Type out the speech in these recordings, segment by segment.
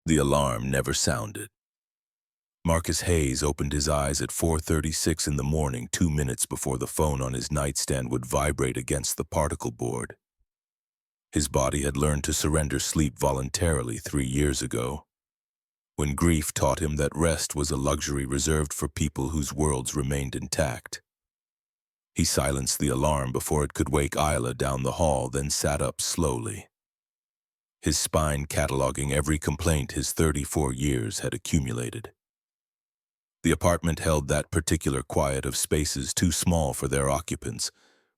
The alarm never sounded. Marcus Hayes opened his eyes at 4:36 in the morning, 2 minutes before the phone on his nightstand would vibrate against the particle board. His body had learned to surrender sleep voluntarily 3 years ago, when grief taught him that rest was a luxury reserved for people whose worlds remained intact. He silenced the alarm before it could wake Isla down the hall, then sat up slowly, his spine cataloging every complaint his 34 years had accumulated. The apartment held that particular quiet of spaces too small for their occupants,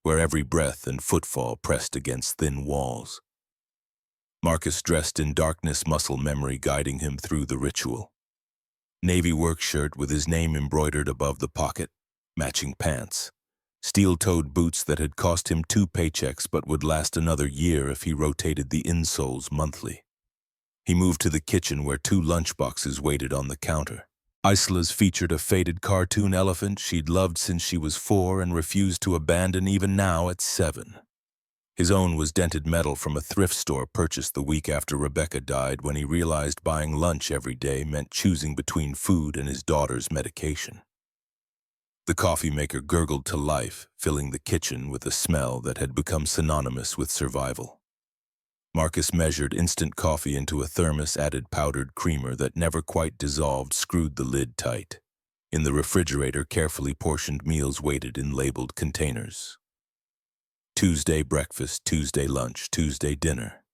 where every breath and footfall pressed against thin walls. Marcus dressed in darkness, muscle memory guiding him through the ritual. Navy work shirt with his name embroidered above the pocket, matching pants, steel-toed boots that had cost him 2 paychecks but would last another year if he rotated the insoles monthly. He moved to the kitchen where 2 lunchboxes waited on the counter. Isla's featured a faded cartoon elephant she'd loved since she was 4 and refused to abandon even now at 7. His own was dented metal from a thrift store purchased the week after Rebecca died, when he realized buying lunch every day meant choosing between food and his daughter's medication. The coffee maker gurgled to life, filling the kitchen with a smell that had become synonymous with survival. Marcus measured instant coffee into a thermos, added powdered creamer that never quite dissolved, screwed the lid tight. In the refrigerator, carefully portioned meals waited in labeled containers. Tuesday breakfast, Tuesday lunch, Tuesday dinner.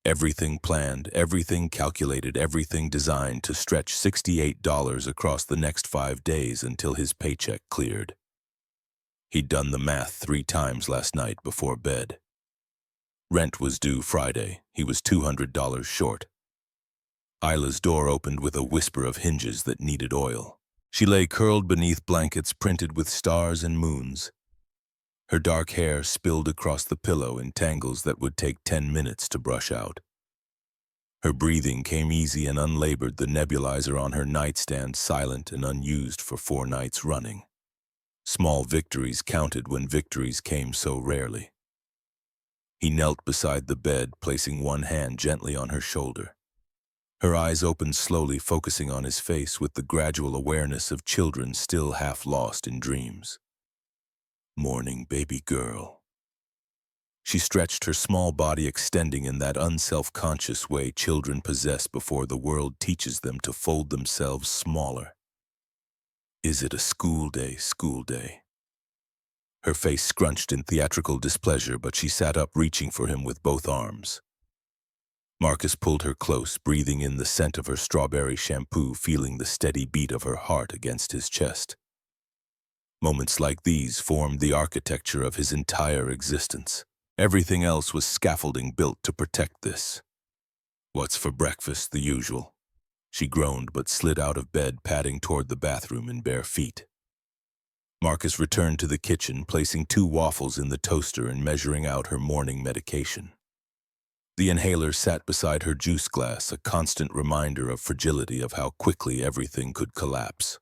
Everything planned, everything calculated, everything designed to stretch $68 across the next 5 days until his paycheck cleared. He'd done the math 3 times last night before bed. Rent was due Friday. He was $200 short. Isla's door opened with a whisper of hinges that needed oil. She lay curled beneath blankets printed with stars and moons. Her dark hair spilled across the pillow in tangles that would take 10 minutes to brush out. Her breathing came easy and unlabored, the nebulizer on her nightstand silent and unused for 4 nights running. Small victories counted when victories came so rarely. He knelt beside the bed, placing one hand gently on her shoulder. Her eyes opened slowly, focusing on his face with the gradual awareness of children still half lost in dreams. "Morning, baby girl." She stretched her small body, extending in that unself-conscious way children possess before the world teaches them to fold themselves smaller. "Is it a school day, school day?" Her face scrunched in theatrical displeasure, but she sat up, reaching for him with both arms. Marcus pulled her close, breathing in the scent of her strawberry shampoo, feeling the steady beat of her heart against his chest. Moments like these formed the architecture of his entire existence. Everything else was scaffolding built to protect this. "What's for breakfast?" "The usual." She groaned but slid out of bed, padding toward the bathroom in bare feet. Marcus returned to the kitchen, placing 2 waffles in the toaster and measuring out her morning medication. The inhaler sat beside her juice glass, a constant reminder of fragility, of how quickly everything could collapse.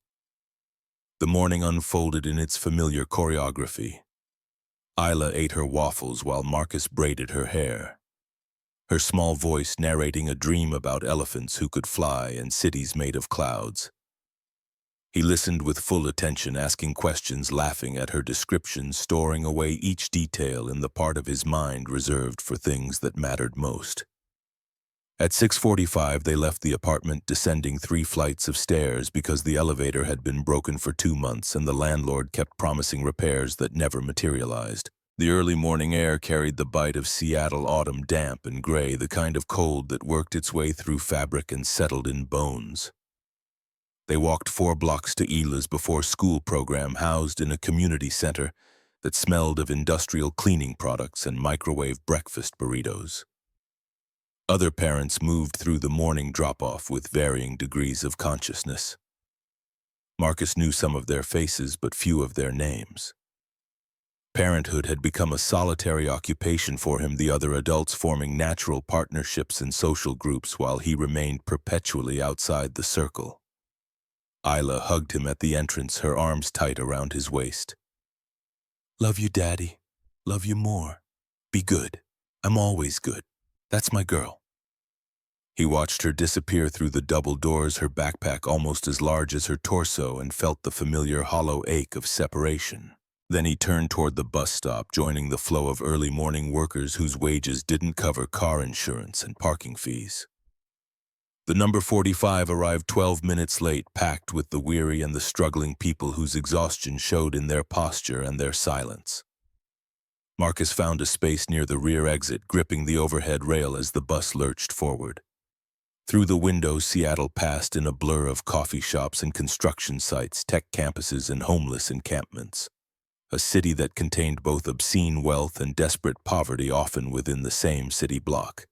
The morning unfolded in its familiar choreography. Isla ate her waffles while Marcus braided her hair, her small voice narrating a dream about elephants who could fly and cities made of clouds. He listened with full attention, asking questions, laughing at her descriptions, storing away each detail in the part of his mind reserved for things that mattered most. At 6:45, they left the apartment, descending 3 flights of stairs because the elevator had been broken for 2 months and the landlord kept promising repairs that never materialized. The early morning air carried the bite of Seattle autumn, damp and gray, the kind of cold that worked its way through fabric and settled in bones. They walked 4 blocks to Ila's before-school program, housed in a community center that smelled of industrial cleaning products and microwave breakfast burritos. Other parents moved through the morning drop-off with varying degrees of consciousness. Marcus knew some of their faces, but few of their names. Parenthood had become a solitary occupation for him, the other adults forming natural partnerships and social groups while he remained perpetually outside the circle. Isla hugged him at the entrance, her arms tight around his waist. "Love you, Daddy. Love you more. Be good. I'm always good. That's my girl." He watched her disappear through the double doors, her backpack almost as large as her torso, and felt the familiar hollow ache of separation. Then he turned toward the bus stop, joining the flow of early morning workers whose wages didn't cover car insurance and parking fees. The number 45 arrived 12 minutes late, packed with the weary and the struggling people whose exhaustion showed in their posture and their silence. Marcus found a space near the rear exit, gripping the overhead rail as the bus lurched forward. Through the window, Seattle passed in a blur of coffee shops and construction sites, tech campuses and homeless encampments. A city that contained both obscene wealth and desperate poverty, often within the same city block.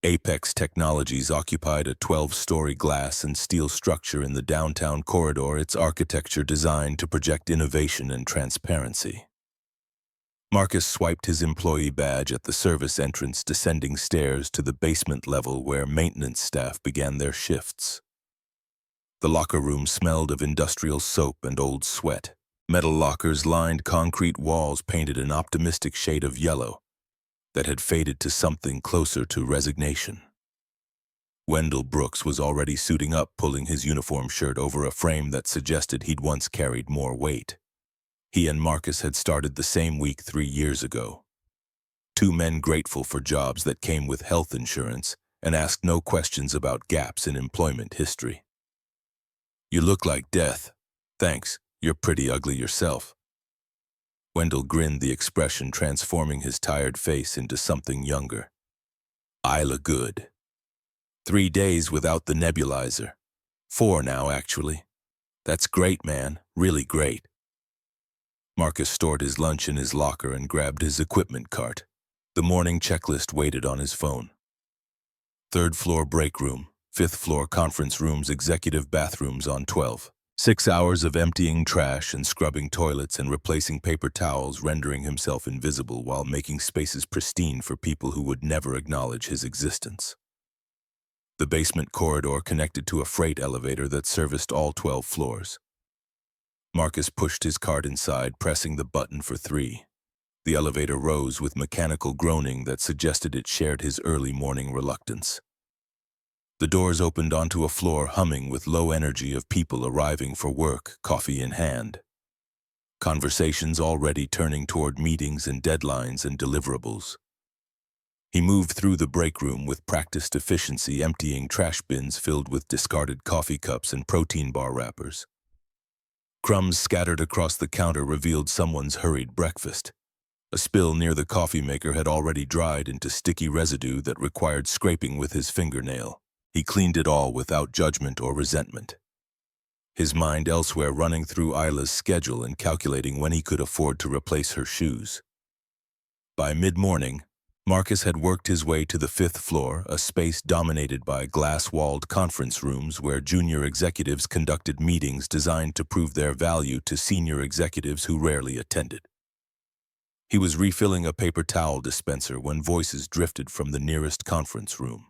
Apex Technologies occupied a 12-story glass and steel structure in the downtown corridor, its architecture designed to project innovation and transparency. Marcus swiped his employee badge at the service entrance, descending stairs to the basement level where maintenance staff began their shifts. The locker room smelled of industrial soap and old sweat. Metal lockers lined concrete walls painted an optimistic shade of yellow that had faded to something closer to resignation. Wendell Brooks was already suiting up, pulling his uniform shirt over a frame that suggested he'd once carried more weight. He and Marcus had started the same week 3 years ago. Two men grateful for jobs that came with health insurance and asked no questions about gaps in employment history. "You look like death. Thanks, you're pretty ugly yourself." Wendell grinned, the expression transforming his tired face into something younger. "I look good. 3 days without the nebulizer. 4 now, actually. That's great, man. Really great." Marcus stored his lunch in his locker and grabbed his equipment cart. The morning checklist waited on his phone. 3rd floor break room, 5th floor conference rooms, executive bathrooms on 12. 6 hours of emptying trash and scrubbing toilets and replacing paper towels, rendering himself invisible while making spaces pristine for people who would never acknowledge his existence. The basement corridor connected to a freight elevator that serviced all 12 floors. Marcus pushed his cart inside, pressing the button for 3. The elevator rose with mechanical groaning that suggested it shared his early morning reluctance. The doors opened onto a floor humming with low energy of people arriving for work, coffee in hand. Conversations already turning toward meetings and deadlines and deliverables. He moved through the break room with practiced efficiency, emptying trash bins filled with discarded coffee cups and protein bar wrappers. Crumbs scattered across the counter revealed someone's hurried breakfast. A spill near the coffee maker had already dried into sticky residue that required scraping with his fingernail. He cleaned it all without judgment or resentment. His mind elsewhere, running through Isla's schedule and calculating when he could afford to replace her shoes. By mid-morning, Marcus had worked his way to the 5th floor, a space dominated by glass-walled conference rooms where junior executives conducted meetings designed to prove their value to senior executives who rarely attended. He was refilling a paper towel dispenser when voices drifted from the nearest conference room.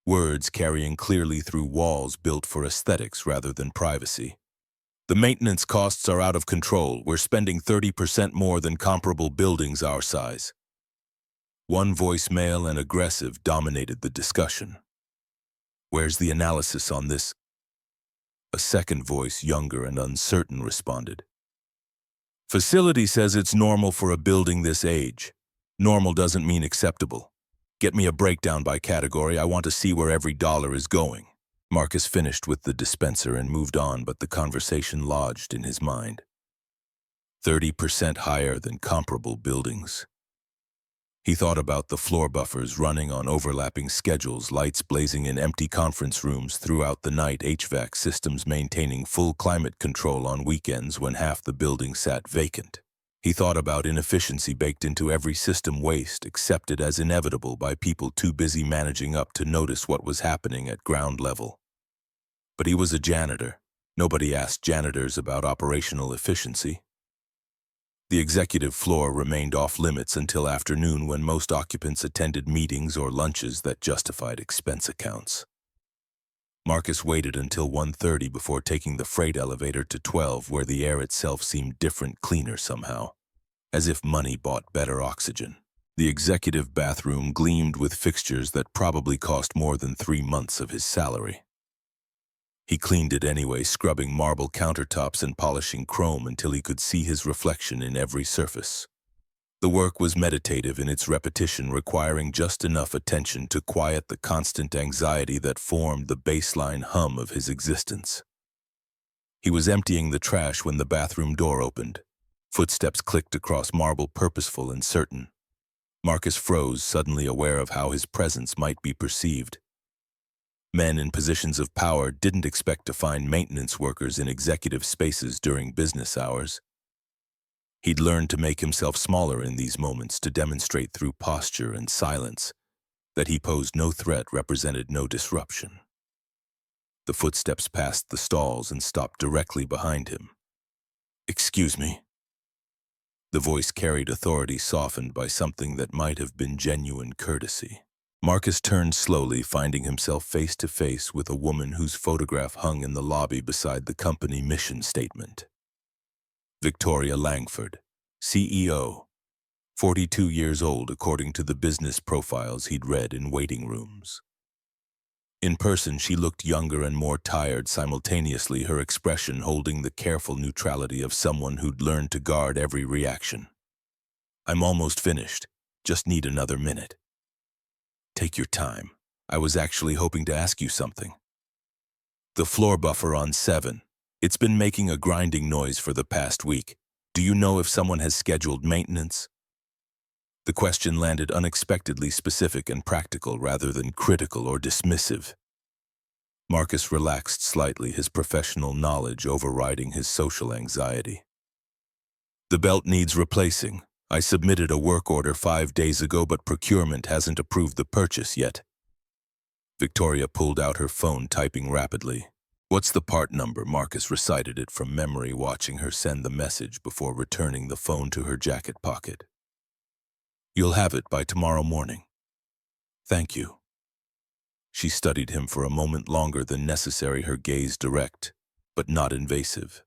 Words carrying clearly through walls built for aesthetics rather than privacy. "The maintenance costs are out of control. We're spending 30% more than comparable buildings our size." One voice, male and aggressive, dominated the discussion. "Where's the analysis on this?" A second voice, younger and uncertain, responded. "Facility says it's normal for a building this age. Normal doesn't mean acceptable. Get me a breakdown by category. I want to see where every dollar is going." Marcus finished with the dispenser and moved on, but the conversation lodged in his mind. 30% higher than comparable buildings. He thought about the floor buffers running on overlapping schedules, lights blazing in empty conference rooms throughout the night, HVAC systems maintaining full climate control on weekends when half the building sat vacant. He thought about inefficiency baked into every system, waste accepted as inevitable by people too busy managing up to notice what was happening at ground level. But he was a janitor. Nobody asked janitors about operational efficiency. The executive floor remained off-limits until afternoon, when most occupants attended meetings or lunches that justified expense accounts. Marcus waited until 1:30 before taking the freight elevator to 12, where the air itself seemed different, cleaner somehow, as if money bought better oxygen. The executive bathroom gleamed with fixtures that probably cost more than 3 months of his salary. He cleaned it anyway, scrubbing marble countertops and polishing chrome until he could see his reflection in every surface. The work was meditative in its repetition, requiring just enough attention to quiet the constant anxiety that formed the baseline hum of his existence. He was emptying the trash when the bathroom door opened. Footsteps clicked across marble, purposeful and certain. Marcus froze, suddenly aware of how his presence might be perceived. Men in positions of power didn't expect to find maintenance workers in executive spaces during business hours. He'd learned to make himself smaller in these moments, to demonstrate through posture and silence that he posed no threat, represented no disruption. The footsteps passed the stalls and stopped directly behind him. "Excuse me." The voice carried authority, softened by something that might have been genuine courtesy. Marcus turned slowly, finding himself face to face with a woman whose photograph hung in the lobby beside the company mission statement. Victoria Langford, CEO, 42 years old according to the business profiles he'd read in waiting rooms. In person, she looked younger and more tired, simultaneously her expression holding the careful neutrality of someone who'd learned to guard every reaction. "I'm almost finished. Just need another minute." "Take your time. I was actually hoping to ask you something." "The floor buffer on 7. It's been making a grinding noise for the past week. Do you know if someone has scheduled maintenance?" The question landed unexpectedly specific and practical rather than critical or dismissive. Marcus relaxed slightly, his professional knowledge overriding his social anxiety. "The belt needs replacing. I submitted a work order 5 days ago, but procurement hasn't approved the purchase yet." Victoria pulled out her phone, typing rapidly. "What's the part number?" Marcus recited it from memory, watching her send the message before returning the phone to her jacket pocket. "You'll have it by tomorrow morning." "Thank you." She studied him for a moment longer than necessary, her gaze direct, but not invasive.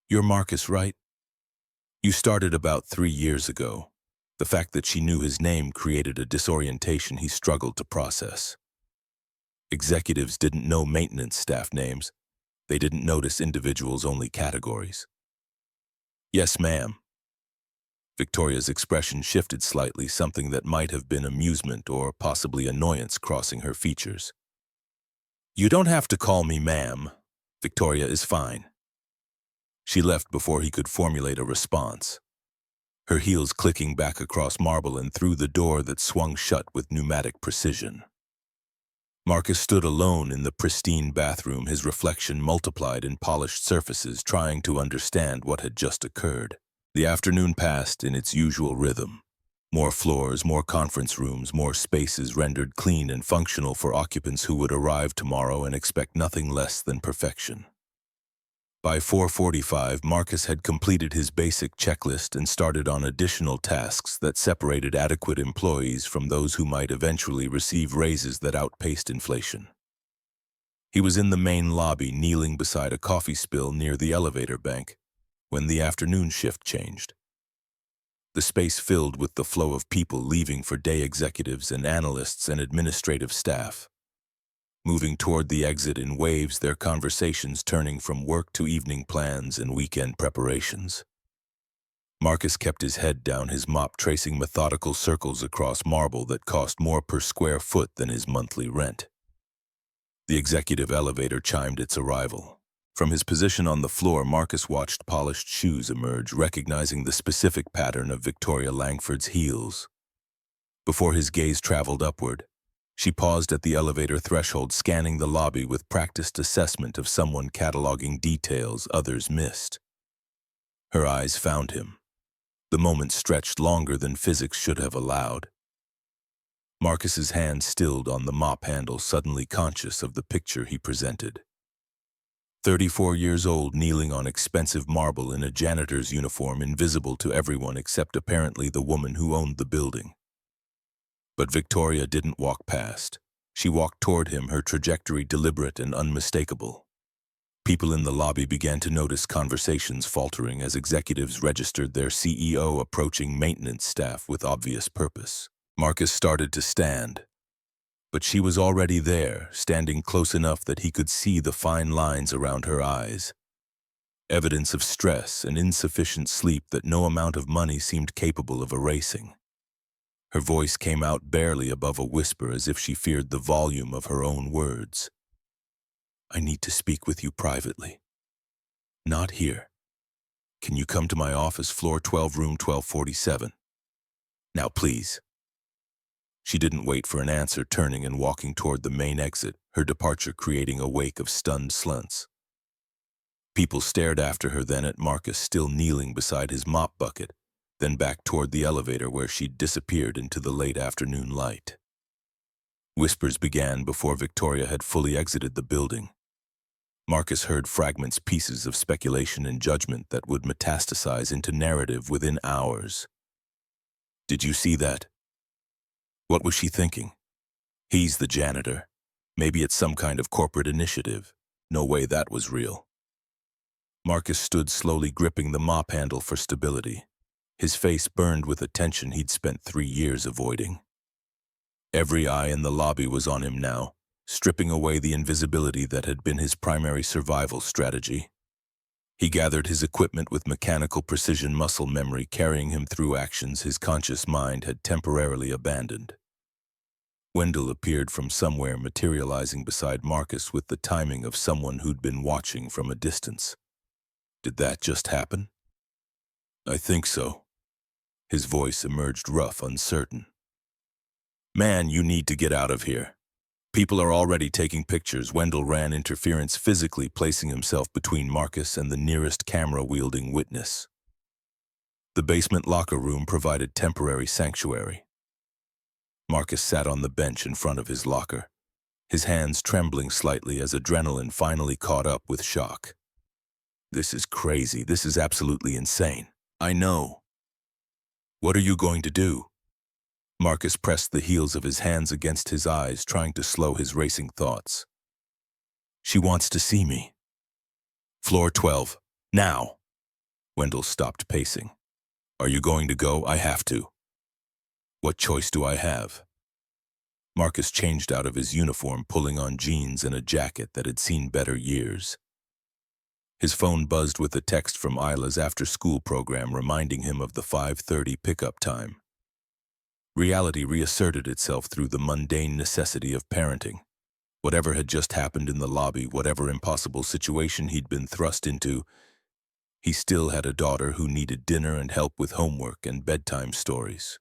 "You're Marcus, right? You started about 3 years ago." The fact that she knew his name created a disorientation he struggled to process. Executives didn't know maintenance staff names. They didn't notice individuals, only categories. "Yes, ma'am." Victoria's expression shifted slightly, something that might have been amusement or possibly annoyance crossing her features. "You don't have to call me ma'am. Victoria is fine." She left before he could formulate a response, her heels clicking back across marble and through the door that swung shut with pneumatic precision. Marcus stood alone in the pristine bathroom, his reflection multiplied in polished surfaces, trying to understand what had just occurred. The afternoon passed in its usual rhythm. More floors, more conference rooms, more spaces rendered clean and functional for occupants who would arrive tomorrow and expect nothing less than perfection. By 4:45, Marcus had completed his basic checklist and started on additional tasks that separated adequate employees from those who might eventually receive raises that outpaced inflation. He was in the main lobby, kneeling beside a coffee spill near the elevator bank, when the afternoon shift changed. The space filled with the flow of people leaving for day, executives and analysts and administrative staff, moving toward the exit in waves, their conversations turning from work to evening plans and weekend preparations. Marcus kept his head down, his mop tracing methodical circles across marble that cost more per square foot than his monthly rent. The executive elevator chimed its arrival. From his position on the floor, Marcus watched polished shoes emerge, recognizing the specific pattern of Victoria Langford's heels. Before his gaze traveled upward, she paused at the elevator threshold, scanning the lobby with practiced assessment of someone cataloging details others missed. Her eyes found him. The moment stretched longer than physics should have allowed. Marcus's hand stilled on the mop handle, suddenly conscious of the picture he presented. 34 years old, kneeling on expensive marble in a janitor's uniform, invisible to everyone except apparently the woman who owned the building. But Victoria didn't walk past. She walked toward him, her trajectory deliberate and unmistakable. People in the lobby began to notice conversations faltering as executives registered their CEO approaching maintenance staff with obvious purpose. Marcus started to stand, but she was already there, standing close enough that he could see the fine lines around her eyes. Evidence of stress and insufficient sleep that no amount of money seemed capable of erasing. Her voice came out barely above a whisper, as if she feared the volume of her own words. "I need to speak with you privately." "Not here. Can you come to my office, floor 12, room 1247? Now, please." She didn't wait for an answer, turning and walking toward the main exit, her departure creating a wake of stunned slunts. People stared after her, then at Marcus still kneeling beside his mop bucket, then back toward the elevator where she'd disappeared into the late afternoon light. Whispers began before Victoria had fully exited the building. Marcus heard fragments, pieces of speculation and judgment that would metastasize into narrative within hours. "Did you see that? What was she thinking? He's the janitor. Maybe it's some kind of corporate initiative. No way that was real." Marcus stood slowly, gripping the mop handle for stability. His face burned with a tension he'd spent 3 years avoiding. Every eye in the lobby was on him now, stripping away the invisibility that had been his primary survival strategy. He gathered his equipment with mechanical precision, muscle memory carrying him through actions his conscious mind had temporarily abandoned. Wendell appeared from somewhere, materializing beside Marcus with the timing of someone who'd been watching from a distance. "Did that just happen?" "I think so." His voice emerged rough, uncertain. "Man, you need to get out of here. People are already taking pictures." Wendell ran interference, physically placing himself between Marcus and the nearest camera-wielding witness. The basement locker room provided temporary sanctuary. Marcus sat on the bench in front of his locker, his hands trembling slightly as adrenaline finally caught up with shock. "This is crazy. This is absolutely insane." "I know." "What are you going to do?" Marcus pressed the heels of his hands against his eyes, trying to slow his racing thoughts. "She wants to see me." "Floor 12. Now." Wendell stopped pacing. "Are you going to go?" "I have to." "What choice do I have?" Marcus changed out of his uniform, pulling on jeans and a jacket that had seen better years. His phone buzzed with a text from Isla's after-school program reminding him of the 5:30 pickup time. Reality reasserted itself through the mundane necessity of parenting. Whatever had just happened in the lobby, whatever impossible situation he'd been thrust into, he still had a daughter who needed dinner and help with homework and bedtime stories.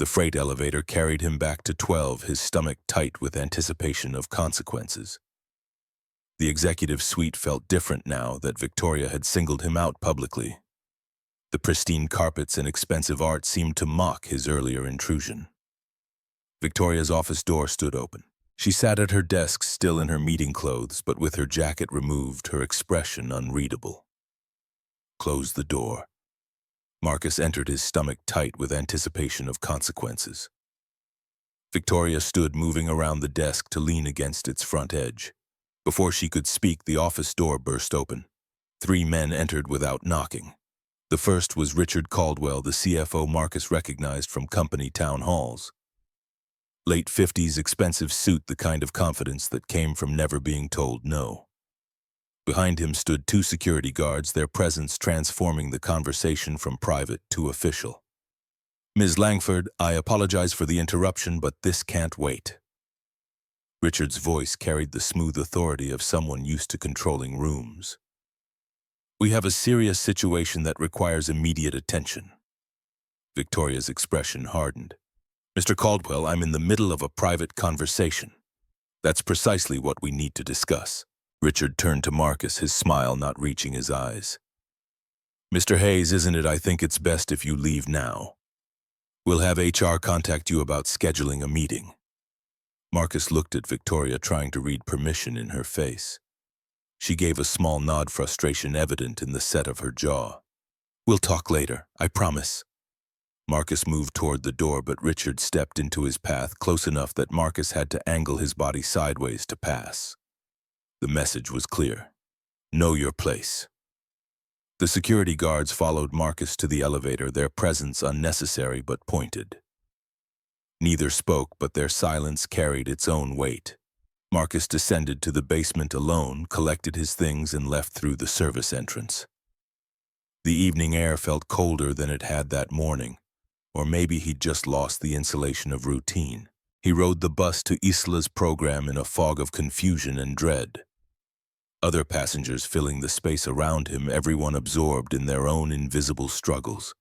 The freight elevator carried him back to 12, his stomach tight with anticipation of consequences. The executive suite felt different now that Victoria had singled him out publicly. The pristine carpets and expensive art seemed to mock his earlier intrusion. Victoria's office door stood open. She sat at her desk, still in her meeting clothes, but with her jacket removed, her expression unreadable. "Close the door." Marcus entered, his stomach tight with anticipation of consequences. Victoria stood, moving around the desk to lean against its front edge. Before she could speak, the office door burst open. 3 men entered without knocking. The first was Richard Caldwell, the CFO Marcus recognized from company town halls. Late 50s, expensive suit, the kind of confidence that came from never being told no. Behind him stood 2 security guards, their presence transforming the conversation from private to official. "Ms. Langford, I apologize for the interruption, but this can't wait." Richard's voice carried the smooth authority of someone used to controlling rooms. "We have a serious situation that requires immediate attention." Victoria's expression hardened. "Mr. Caldwell, I'm in the middle of a private conversation." "That's precisely what we need to discuss." Richard turned to Marcus, his smile not reaching his eyes. "Mr. Hayes, isn't it? I think it's best if you leave now. We'll have HR contact you about scheduling a meeting." Marcus looked at Victoria, trying to read permission in her face. She gave a small nod, frustration evident in the set of her jaw. "We'll talk later, I promise." Marcus moved toward the door, but Richard stepped into his path, close enough that Marcus had to angle his body sideways to pass. The message was clear. Know your place. The security guards followed Marcus to the elevator, their presence unnecessary but pointed. Neither spoke, but their silence carried its own weight. Marcus descended to the basement alone, collected his things, and left through the service entrance. The evening air felt colder than it had that morning, or maybe he'd just lost the insulation of routine. He rode the bus to Isla's program in a fog of confusion and dread. Other passengers filling the space around him, everyone absorbed in their own invisible struggles.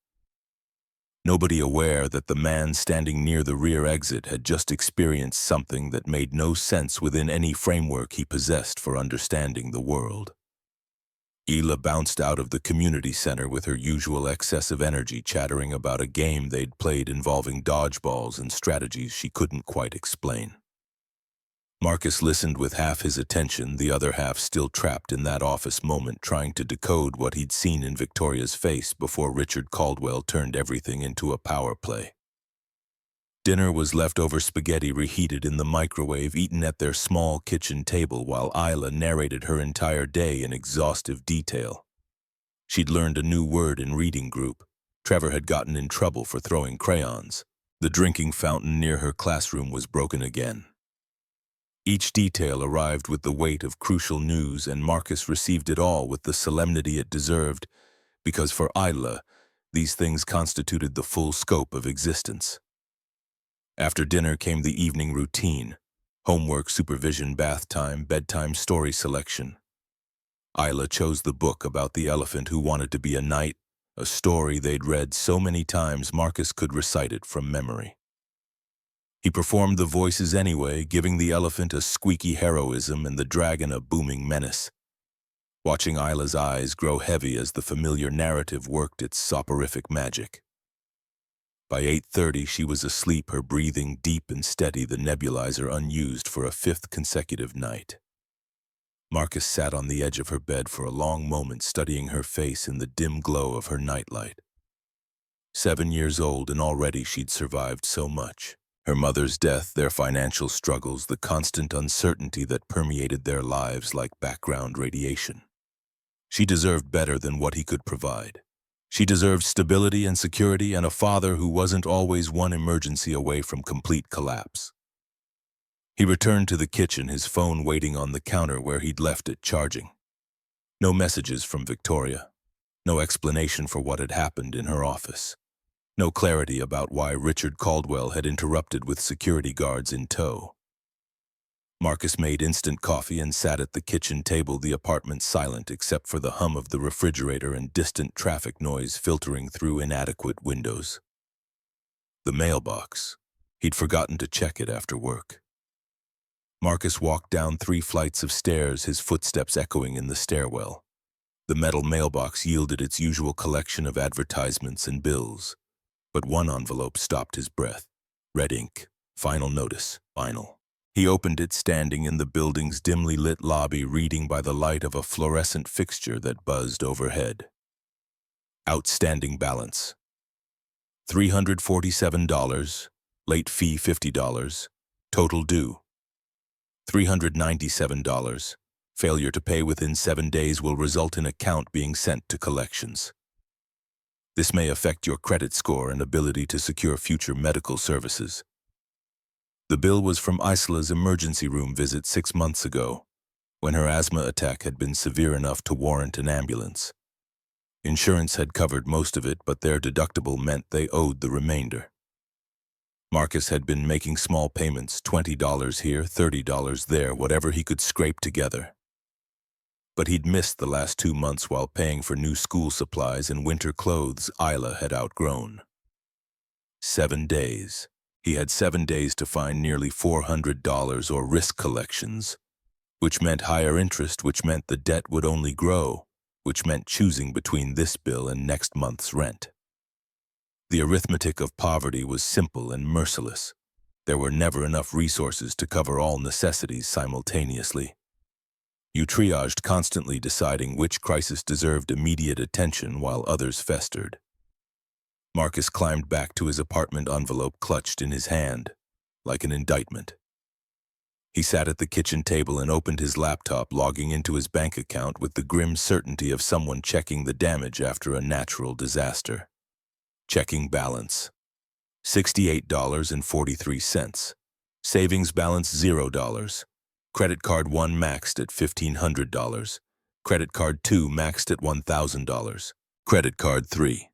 Nobody aware that the man standing near the rear exit had just experienced something that made no sense within any framework he possessed for understanding the world. Isla bounced out of the community center with her usual excess of energy, chattering about a game they'd played involving dodgeballs and strategies she couldn't quite explain. Marcus listened with half his attention, the other half still trapped in that office moment, trying to decode what he'd seen in Victoria's face before Richard Caldwell turned everything into a power play. Dinner was leftover spaghetti reheated in the microwave, eaten at their small kitchen table while Isla narrated her entire day in exhaustive detail. She'd learned a new word in reading group. Trevor had gotten in trouble for throwing crayons. The drinking fountain near her classroom was broken again. Each detail arrived with the weight of crucial news, and Marcus received it all with the solemnity it deserved, because for Isla, these things constituted the full scope of existence. After dinner came the evening routine: homework, supervision, bath time, bedtime story selection. Isla chose the book about the elephant who wanted to be a knight, a story they'd read so many times Marcus could recite it from memory. He performed the voices anyway, giving the elephant a squeaky heroism and the dragon a booming menace. Watching Isla's eyes grow heavy as the familiar narrative worked its soporific magic. By 8:30 she was asleep, her breathing deep and steady, the nebulizer unused for a 5th consecutive night. Marcus sat on the edge of her bed for a long moment, studying her face in the dim glow of her nightlight. 7 years old, and already she'd survived so much. Her mother's death, their financial struggles, the constant uncertainty that permeated their lives like background radiation. She deserved better than what he could provide. She deserved stability and security, and a father who wasn't always one emergency away from complete collapse. He returned to the kitchen, his phone waiting on the counter where he'd left it charging. No messages from Victoria. No explanation for what had happened in her office. No clarity about why Richard Caldwell had interrupted with security guards in tow. Marcus made instant coffee and sat at the kitchen table, the apartment silent except for the hum of the refrigerator and distant traffic noise filtering through inadequate windows. The mailbox. He'd forgotten to check it after work. Marcus walked down 3 flights of stairs, his footsteps echoing in the stairwell. The metal mailbox yielded its usual collection of advertisements and bills. But one envelope stopped his breath. Red ink. Final notice. Final. He opened it, standing in the building's dimly lit lobby, reading by the light of a fluorescent fixture that buzzed overhead. Outstanding balance: $347, late fee $50, total due $397. Failure to pay within 7 days will result in account being sent to collections. This may affect your credit score and ability to secure future medical services. The bill was from Isla's emergency room visit 6 months ago, when her asthma attack had been severe enough to warrant an ambulance. Insurance had covered most of it, but their deductible meant they owed the remainder. Marcus had been making small payments, $20 here, $30 there, whatever he could scrape together. But he'd missed the last 2 months while paying for new school supplies and winter clothes Isla had outgrown. 7 days. He had 7 days to find nearly $400 or risk collections, which meant higher interest, which meant the debt would only grow, which meant choosing between this bill and next month's rent. The arithmetic of poverty was simple and merciless. There were never enough resources to cover all necessities simultaneously. You triaged, constantly deciding which crisis deserved immediate attention while others festered. Marcus climbed back to his apartment, envelope clutched in his hand, like an indictment. He sat at the kitchen table and opened his laptop, logging into his bank account with the grim certainty of someone checking the damage after a natural disaster. Checking balance: $68.43. Savings balance $0. Credit card 1 maxed at $1,500. Credit card 2 maxed at $1,000. Credit card 3.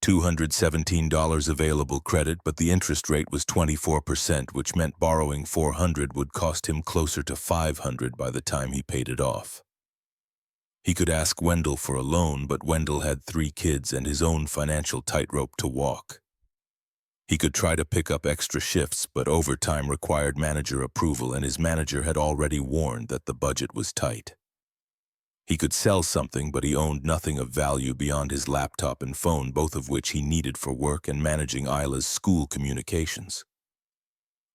$217 available credit, but the interest rate was 24%, which meant borrowing $400 would cost him closer to $500 by the time he paid it off. He could ask Wendell for a loan, but Wendell had 3 kids and his own financial tightrope to walk. He could try to pick up extra shifts, but overtime required manager approval, and his manager had already warned that the budget was tight. He could sell something, but he owned nothing of value beyond his laptop and phone, both of which he needed for work and managing Isla's school communications.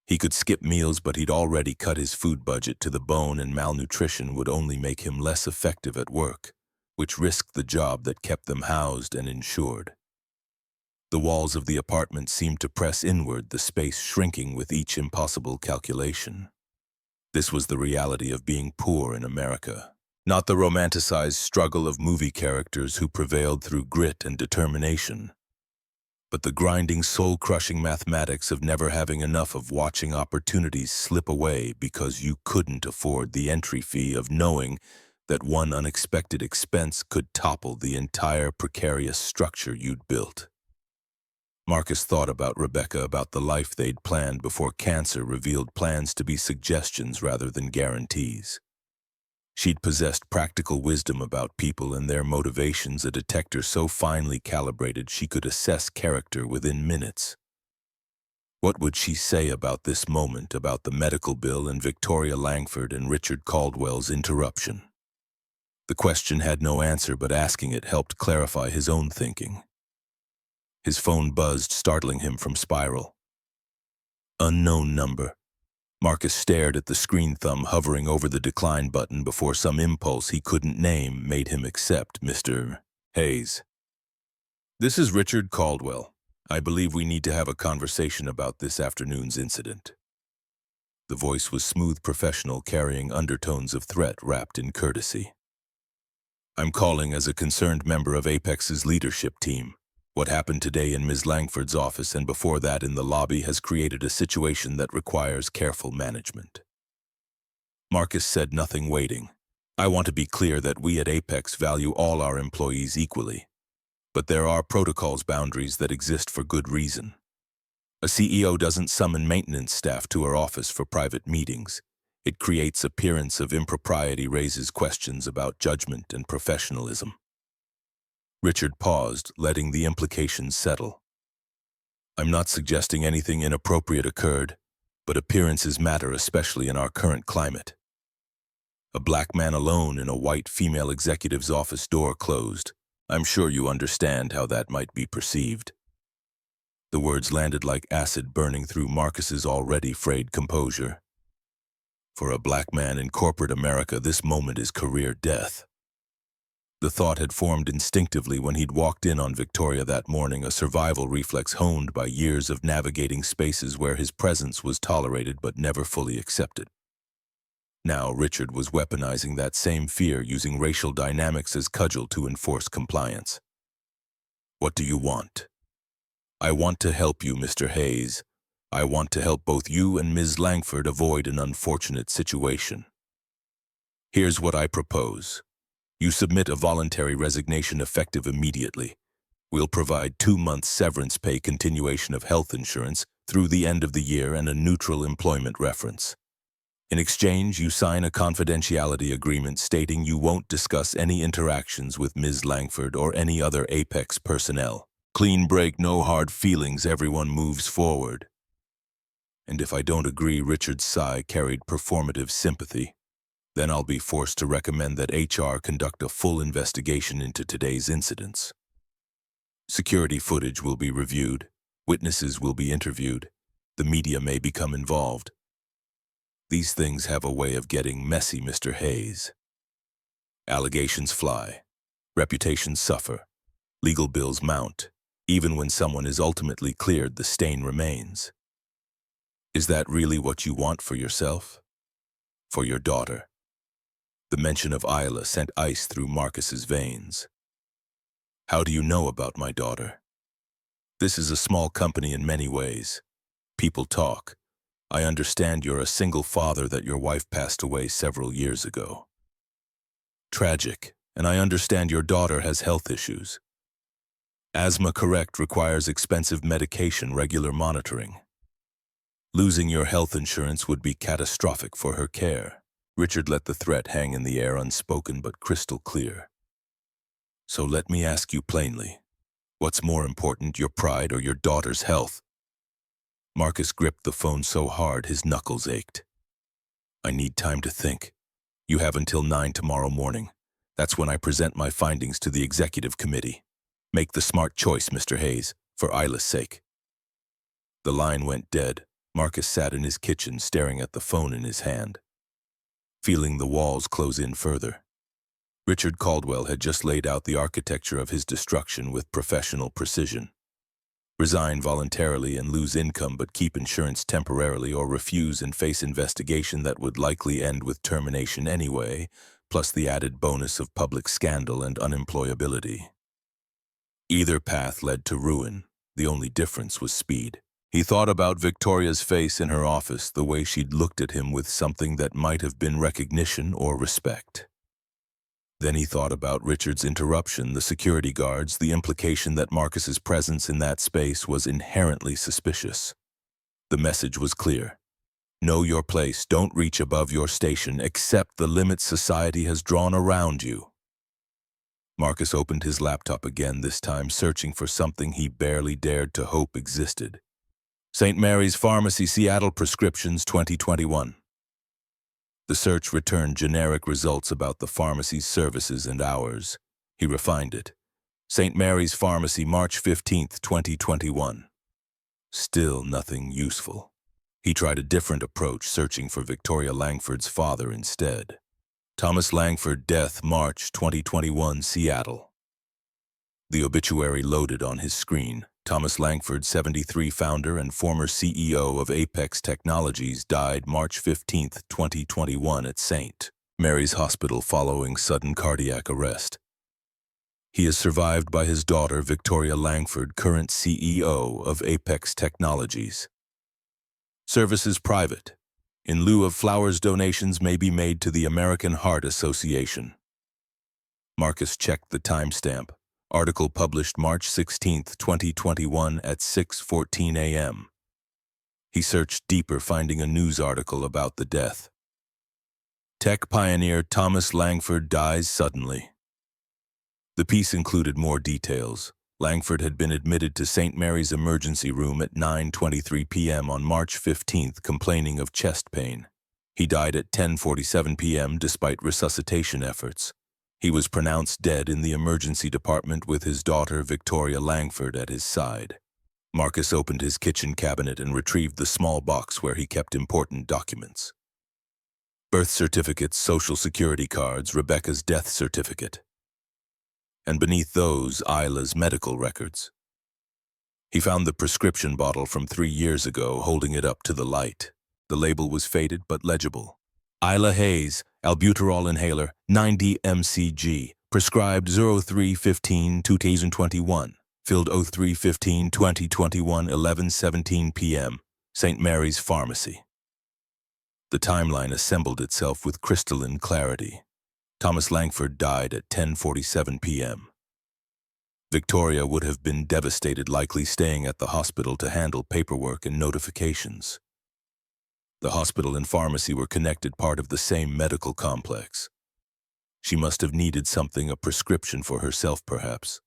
He could skip meals, but he'd already cut his food budget to the bone, and malnutrition would only make him less effective at work, which risked the job that kept them housed and insured. The walls of the apartment seemed to press inward, the space shrinking with each impossible calculation. This was the reality of being poor in America, not the romanticized struggle of movie characters who prevailed through grit and determination, but the grinding, soul-crushing mathematics of never having enough, of watching opportunities slip away because you couldn't afford the entry fee, of knowing that one unexpected expense could topple the entire precarious structure you'd built. Marcus thought about Rebecca, about the life they'd planned before cancer revealed plans to be suggestions rather than guarantees. She'd possessed practical wisdom about people and their motivations, a detector so finely calibrated she could assess character within minutes. What would she say about this moment, about the medical bill and Victoria Langford and Richard Caldwell's interruption? The question had no answer, but asking it helped clarify his own thinking. His phone buzzed, startling him from spiral. Unknown number. Marcus stared at the screen, thumb hovering over the decline button before some impulse he couldn't name made him accept. Mr. Hayes. This is Richard Caldwell. I believe we need to have a conversation about this afternoon's incident. The voice was smooth, professional, carrying undertones of threat wrapped in courtesy. I'm calling as a concerned member of Apex's leadership team. What happened today in Ms. Langford's office and before that in the lobby has created a situation that requires careful management. Marcus said, nothing waiting. I want to be clear that we at Apex value all our employees equally, but there are protocols, boundaries that exist for good reason. A CEO doesn't summon maintenance staff to her office for private meetings. It creates appearance of impropriety, raises questions about judgment and professionalism. Richard paused, letting the implications settle. I'm not suggesting anything inappropriate occurred, but appearances matter, especially in our current climate. A black man alone in a white female executive's office door closed. I'm sure you understand how that might be perceived. The words landed like acid, burning through Marcus's already frayed composure. For a black man in corporate America, this moment is career death. The thought had formed instinctively when he'd walked in on Victoria that morning, a survival reflex honed by years of navigating spaces where his presence was tolerated but never fully accepted. Now Richard was weaponizing that same fear, using racial dynamics as cudgel to enforce compliance. What do you want? I want to help you, Mr. Hayes. I want to help both you and Ms. Langford avoid an unfortunate situation. Here's what I propose. You submit a voluntary resignation effective immediately. We'll provide 2 months severance pay, continuation of health insurance through the end of the year, and a neutral employment reference. In exchange, you sign a confidentiality agreement stating you won't discuss any interactions with Ms. Langford or any other Apex personnel. Clean break, no hard feelings, everyone moves forward. And if I don't agree, Richard's sigh carried performative sympathy, then I'll be forced to recommend that HR conduct a full investigation into today's incidents. Security footage will be reviewed, witnesses will be interviewed, the media may become involved. These things have a way of getting messy, Mr. Hayes. Allegations fly, reputations suffer, legal bills mount. Even when someone is ultimately cleared, the stain remains. Is that really what you want for yourself? For your daughter? The mention of Isla sent ice through Marcus's veins. How do you know about my daughter? This is a small company in many ways. People talk. I understand you're a single father, that your wife passed away several years ago. Tragic, and I understand your daughter has health issues. Asthma, correct, requires expensive medication, regular monitoring. Losing your health insurance would be catastrophic for her care. Richard let the threat hang in the air, unspoken but crystal clear. So let me ask you plainly, what's more important, your pride or your daughter's health? Marcus gripped the phone so hard his knuckles ached. I need time to think. You have until 9 tomorrow morning. That's when I present my findings to the executive committee. Make the smart choice, Mr. Hayes, for Isla's sake. The line went dead. Marcus sat in his kitchen, staring at the phone in his hand, feeling the walls close in further. Richard Caldwell had just laid out the architecture of his destruction with professional precision. Resign voluntarily and lose income, but keep insurance temporarily, or refuse and face investigation that would likely end with termination anyway, plus the added bonus of public scandal and unemployability. Either path led to ruin. The only difference was speed. He thought about Victoria's face in her office, the way she'd looked at him with something that might have been recognition or respect. Then he thought about Richard's interruption, the security guards, the implication that Marcus's presence in that space was inherently suspicious. The message was clear. Know your place, don't reach above your station, accept the limits society has drawn around you. Marcus opened his laptop again, this time searching for something he barely dared to hope existed. St. Mary's Pharmacy, Seattle, prescriptions 2021. The search returned generic results about the pharmacy's services and hours. He refined it. St. Mary's Pharmacy, March 15, 2021. Still nothing useful. He tried a different approach, searching for Victoria Langford's father instead. Thomas Langford, death, March 2021, Seattle. The obituary loaded on his screen. Thomas Langford, 73, founder and former CEO of Apex Technologies, died March 15, 2021 at St. Mary's Hospital following sudden cardiac arrest. He is survived by his daughter, Victoria Langford, current CEO of Apex Technologies. Services private. In lieu of flowers, donations may be made to the American Heart Association. Marcus checked the timestamp. Article published March 16, 2021 at 6:14 a.m. He searched deeper, finding a news article about the death. Tech pioneer Thomas Langford dies suddenly. The piece included more details. Langford had been admitted to St. Mary's emergency room at 9:23 p.m. on March 15th, complaining of chest pain. He died at 10:47 p.m. despite resuscitation efforts. He was pronounced dead in the emergency department with his daughter, Victoria Langford, at his side. Marcus opened his kitchen cabinet and retrieved the small box where he kept important documents. Birth certificates, social security cards, Rebecca's death certificate. And beneath those, Isla's medical records. He found the prescription bottle from 3 years ago, holding it up to the light. The label was faded but legible. Isla Hayes, albuterol inhaler, 90 mcg, prescribed 03/15/2021, filled 03/15/2021, 11:17 p.m., St. Mary's Pharmacy. The timeline assembled itself with crystalline clarity. Thomas Langford died at 10:47 p.m. Victoria would have been devastated, likely staying at the hospital to handle paperwork and notifications. The hospital and pharmacy were connected, part of the same medical complex. She must have needed something, a prescription for herself perhaps.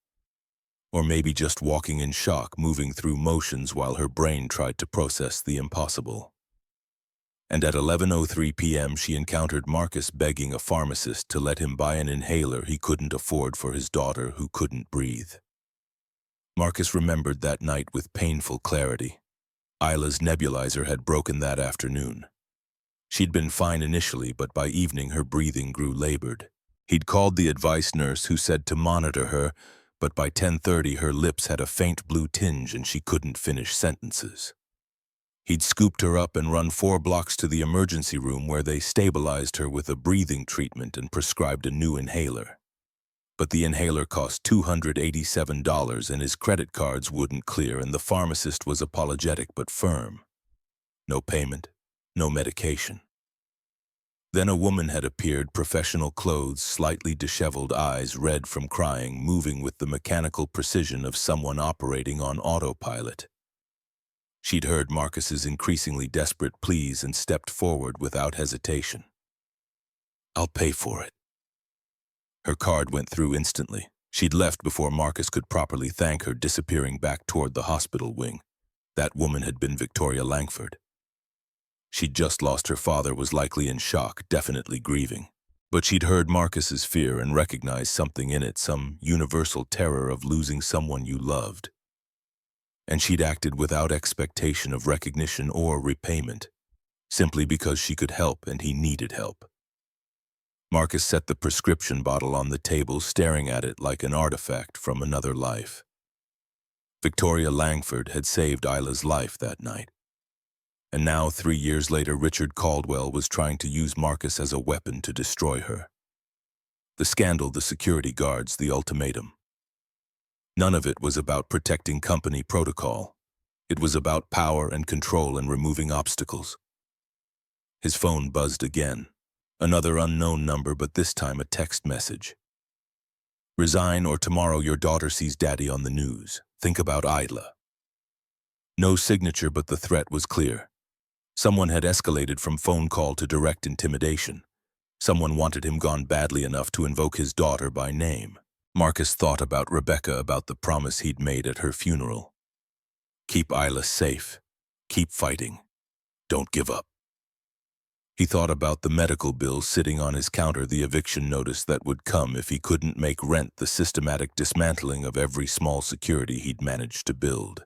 Or maybe just walking in shock, moving through motions while her brain tried to process the impossible. And at 11:03 p.m. she encountered Marcus begging a pharmacist to let him buy an inhaler he couldn't afford for his daughter who couldn't breathe. Marcus remembered that night with painful clarity. Isla's nebulizer had broken that afternoon. She'd been fine initially, but by evening her breathing grew labored. He'd called the advice nurse, who said to monitor her, but by 10:30 her lips had a faint blue tinge and she couldn't finish sentences. He'd scooped her up and run 4 blocks to the emergency room where they stabilized her with a breathing treatment and prescribed a new inhaler. But the inhaler cost $287 and his credit cards wouldn't clear, and the pharmacist was apologetic but firm. No payment, no medication. Then a woman had appeared, professional clothes, slightly disheveled eyes red from crying, moving with the mechanical precision of someone operating on autopilot. She'd heard Marcus's increasingly desperate pleas and stepped forward without hesitation. "I'll pay for it." Her card went through instantly. She'd left before Marcus could properly thank her, disappearing back toward the hospital wing. That woman had been Victoria Langford. She'd just lost her father, was likely in shock, definitely grieving. But she'd heard Marcus's fear and recognized something in it, some universal terror of losing someone you loved. And she'd acted without expectation of recognition or repayment, simply because she could help and he needed help. Marcus set the prescription bottle on the table, staring at it like an artifact from another life. Victoria Langford had saved Isla's life that night. And now, 3 years later, Richard Caldwell was trying to use Marcus as a weapon to destroy her. The scandal, the security guards, the ultimatum. None of it was about protecting company protocol. It was about power and control and removing obstacles. His phone buzzed again. Another unknown number, but this time a text message. "Resign or tomorrow your daughter sees Daddy on the news. Think about Isla." No signature, but the threat was clear. Someone had escalated from phone call to direct intimidation. Someone wanted him gone badly enough to invoke his daughter by name. Marcus thought about Rebecca, about the promise he'd made at her funeral. Keep Isla safe. Keep fighting. Don't give up. He thought about the medical bills sitting on his counter, the eviction notice that would come if he couldn't make rent, the systematic dismantling of every small security he'd managed to build.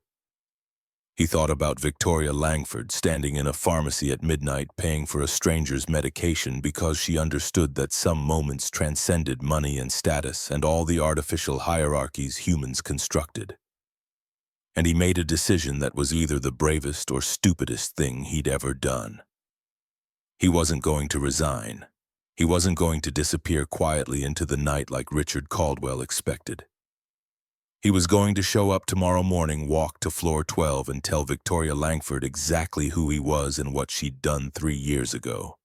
He thought about Victoria Langford standing in a pharmacy at midnight paying for a stranger's medication because she understood that some moments transcended money and status and all the artificial hierarchies humans constructed. And he made a decision that was either the bravest or stupidest thing he'd ever done. He wasn't going to resign. He wasn't going to disappear quietly into the night like Richard Caldwell expected. He was going to show up tomorrow morning, walk to floor 12, and tell Victoria Langford exactly who he was and what she'd done 3 years ago.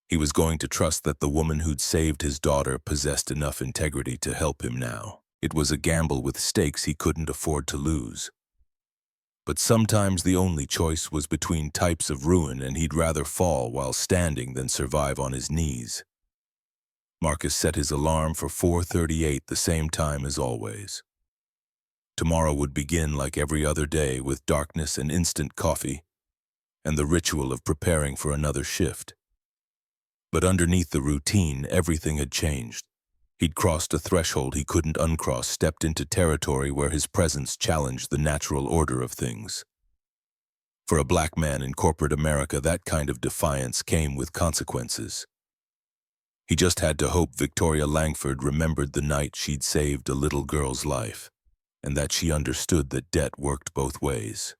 He was going to trust that the woman who'd saved his daughter possessed enough integrity to help him now. It was a gamble with stakes he couldn't afford to lose. But sometimes the only choice was between types of ruin, and he'd rather fall while standing than survive on his knees. Marcus set his alarm for 4:38, the same time as always. Tomorrow would begin like every other day, with darkness and instant coffee, and the ritual of preparing for another shift. But underneath the routine, everything had changed. He'd crossed a threshold he couldn't uncross, stepped into territory where his presence challenged the natural order of things. For a black man in corporate America, that kind of defiance came with consequences. He just had to hope Victoria Langford remembered the night she'd saved a little girl's life, and that she understood that debt worked both ways.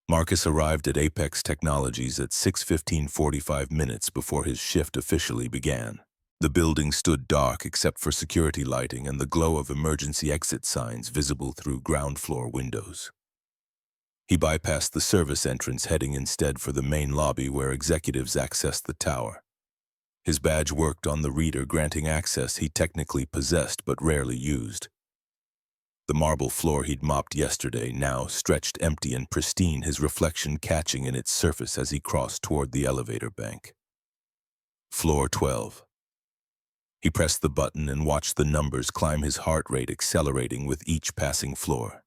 Marcus arrived at Apex Technologies at 6:45 minutes before his shift officially began. The building stood dark except for security lighting and the glow of emergency exit signs visible through ground floor windows. He bypassed the service entrance, heading instead for the main lobby where executives accessed the tower. His badge worked on the reader, granting access he technically possessed but rarely used. The marble floor he'd mopped yesterday now stretched empty and pristine, his reflection catching in its surface as he crossed toward the elevator bank. Floor 12. He pressed the button and watched the numbers climb, his heart rate accelerating with each passing floor.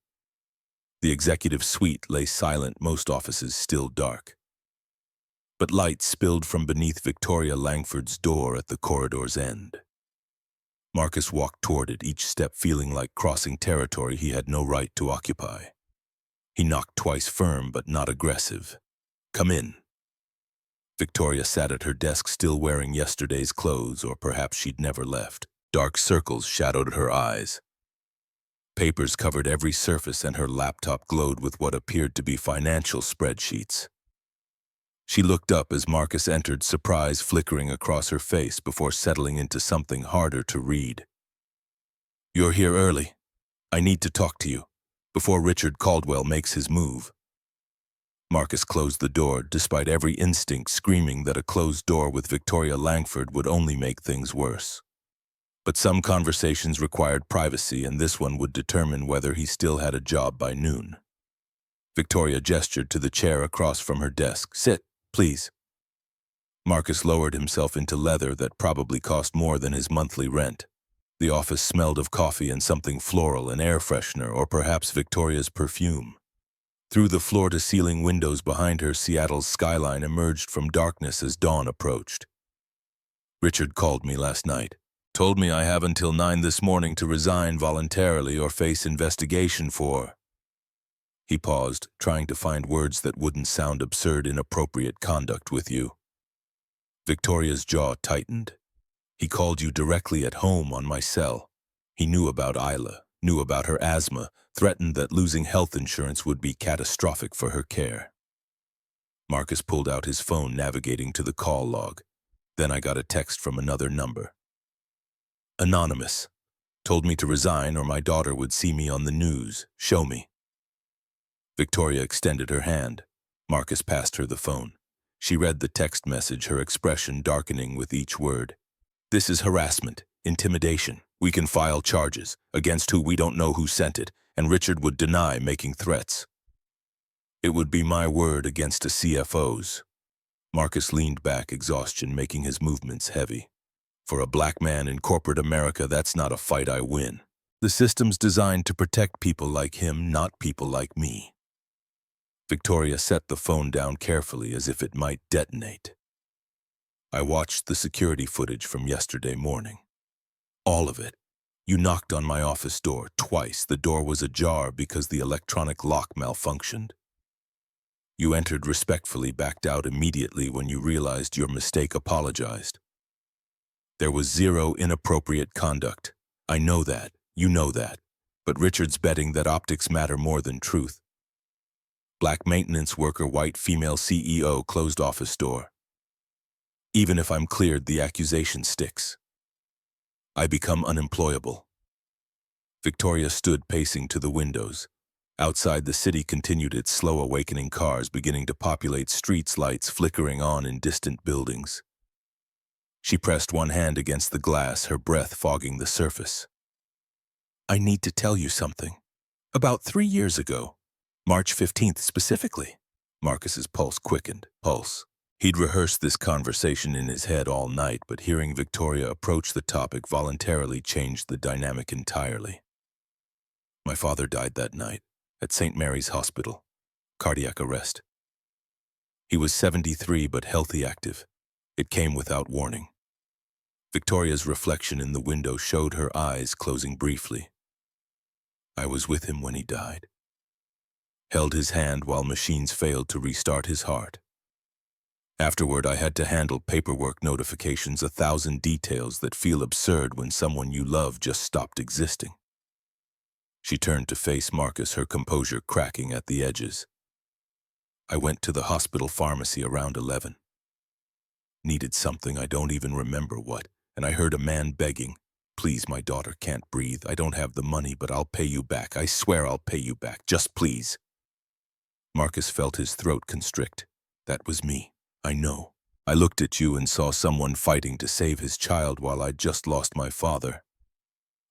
The executive suite lay silent, most offices still dark. But light spilled from beneath Victoria Langford's door at the corridor's end. Marcus walked toward it, each step feeling like crossing territory he had no right to occupy. He knocked twice, firm but not aggressive. "Come in." Victoria sat at her desk, still wearing yesterday's clothes, or perhaps she'd never left. Dark circles shadowed her eyes. Papers covered every surface and her laptop glowed with what appeared to be financial spreadsheets. She looked up as Marcus entered, surprise flickering across her face before settling into something harder to read. "You're here early. I need to talk to you, before Richard Caldwell makes his move." Marcus closed the door, despite every instinct screaming that a closed door with Victoria Langford would only make things worse. But some conversations required privacy, and this one would determine whether he still had a job by noon. Victoria gestured to the chair across from her desk. "Sit, please." Marcus lowered himself into leather that probably cost more than his monthly rent. The office smelled of coffee and something floral, an air freshener, or perhaps Victoria's perfume. Through the floor-to-ceiling windows behind her, Seattle's skyline emerged from darkness as dawn approached. "Richard called me last night. Told me I have until 9 this morning to resign voluntarily or face investigation for..." He paused, trying to find words that wouldn't sound absurd. "Inappropriate conduct with you." Victoria's jaw tightened. "He called you directly at home on my cell. He knew about Isla, knew about her asthma, threatened that losing health insurance would be catastrophic for her care." Marcus pulled out his phone, navigating to the call log. "Then I got a text from another number. Anonymous. Told me to resign or my daughter would see me on the news. Show me." Victoria extended her hand. Marcus passed her the phone. She read the text message, her expression darkening with each word. "This is harassment, intimidation. We can file charges against who we don't know who sent it, and Richard would deny making threats. It would be my word against a CFO's." Marcus leaned back, exhaustion making his movements heavy. "For a black man in corporate America, that's not a fight I win. The system's designed to protect people like him, not people like me." Victoria set the phone down carefully as if it might detonate. "I watched the security footage from yesterday morning. All of it. You knocked on my office door twice. The door was ajar because the electronic lock malfunctioned. You entered respectfully, backed out immediately when you realized your mistake, apologized. There was zero inappropriate conduct. I know that. You know that. But Richard's betting that optics matter more than truth. Black maintenance worker, white female CEO, closed office door. Even if I'm cleared, the accusation sticks. I become unemployable." Victoria stood pacing to the windows. Outside, the city continued its slow awakening, cars beginning to populate streets, lights flickering on in distant buildings. She pressed one hand against the glass, her breath fogging the surface. "I need to tell you something. About 3 years ago, March 15th specifically." Marcus's pulse quickened. He'd rehearsed this conversation in his head all night, but hearing Victoria approach the topic voluntarily changed the dynamic entirely. "My father died that night, at St. Mary's Hospital. Cardiac arrest. He was 73 but healthy, active. It came without warning." Victoria's reflection in the window showed her eyes closing briefly. "I was with him when he died. Held his hand while machines failed to restart his heart. Afterward, I had to handle paperwork, notifications, 1,000 details that feel absurd when someone you love just stopped existing." She turned to face Marcus, her composure cracking at the edges. "I went to the hospital pharmacy around 11. Needed something, I don't even remember what, and I heard a man begging, 'Please, my daughter can't breathe. I don't have the money, but I'll pay you back. I swear I'll pay you back. Just please.'" Marcus felt his throat constrict. "That was me. I know. I looked at you and saw someone fighting to save his child while I'd just lost my father.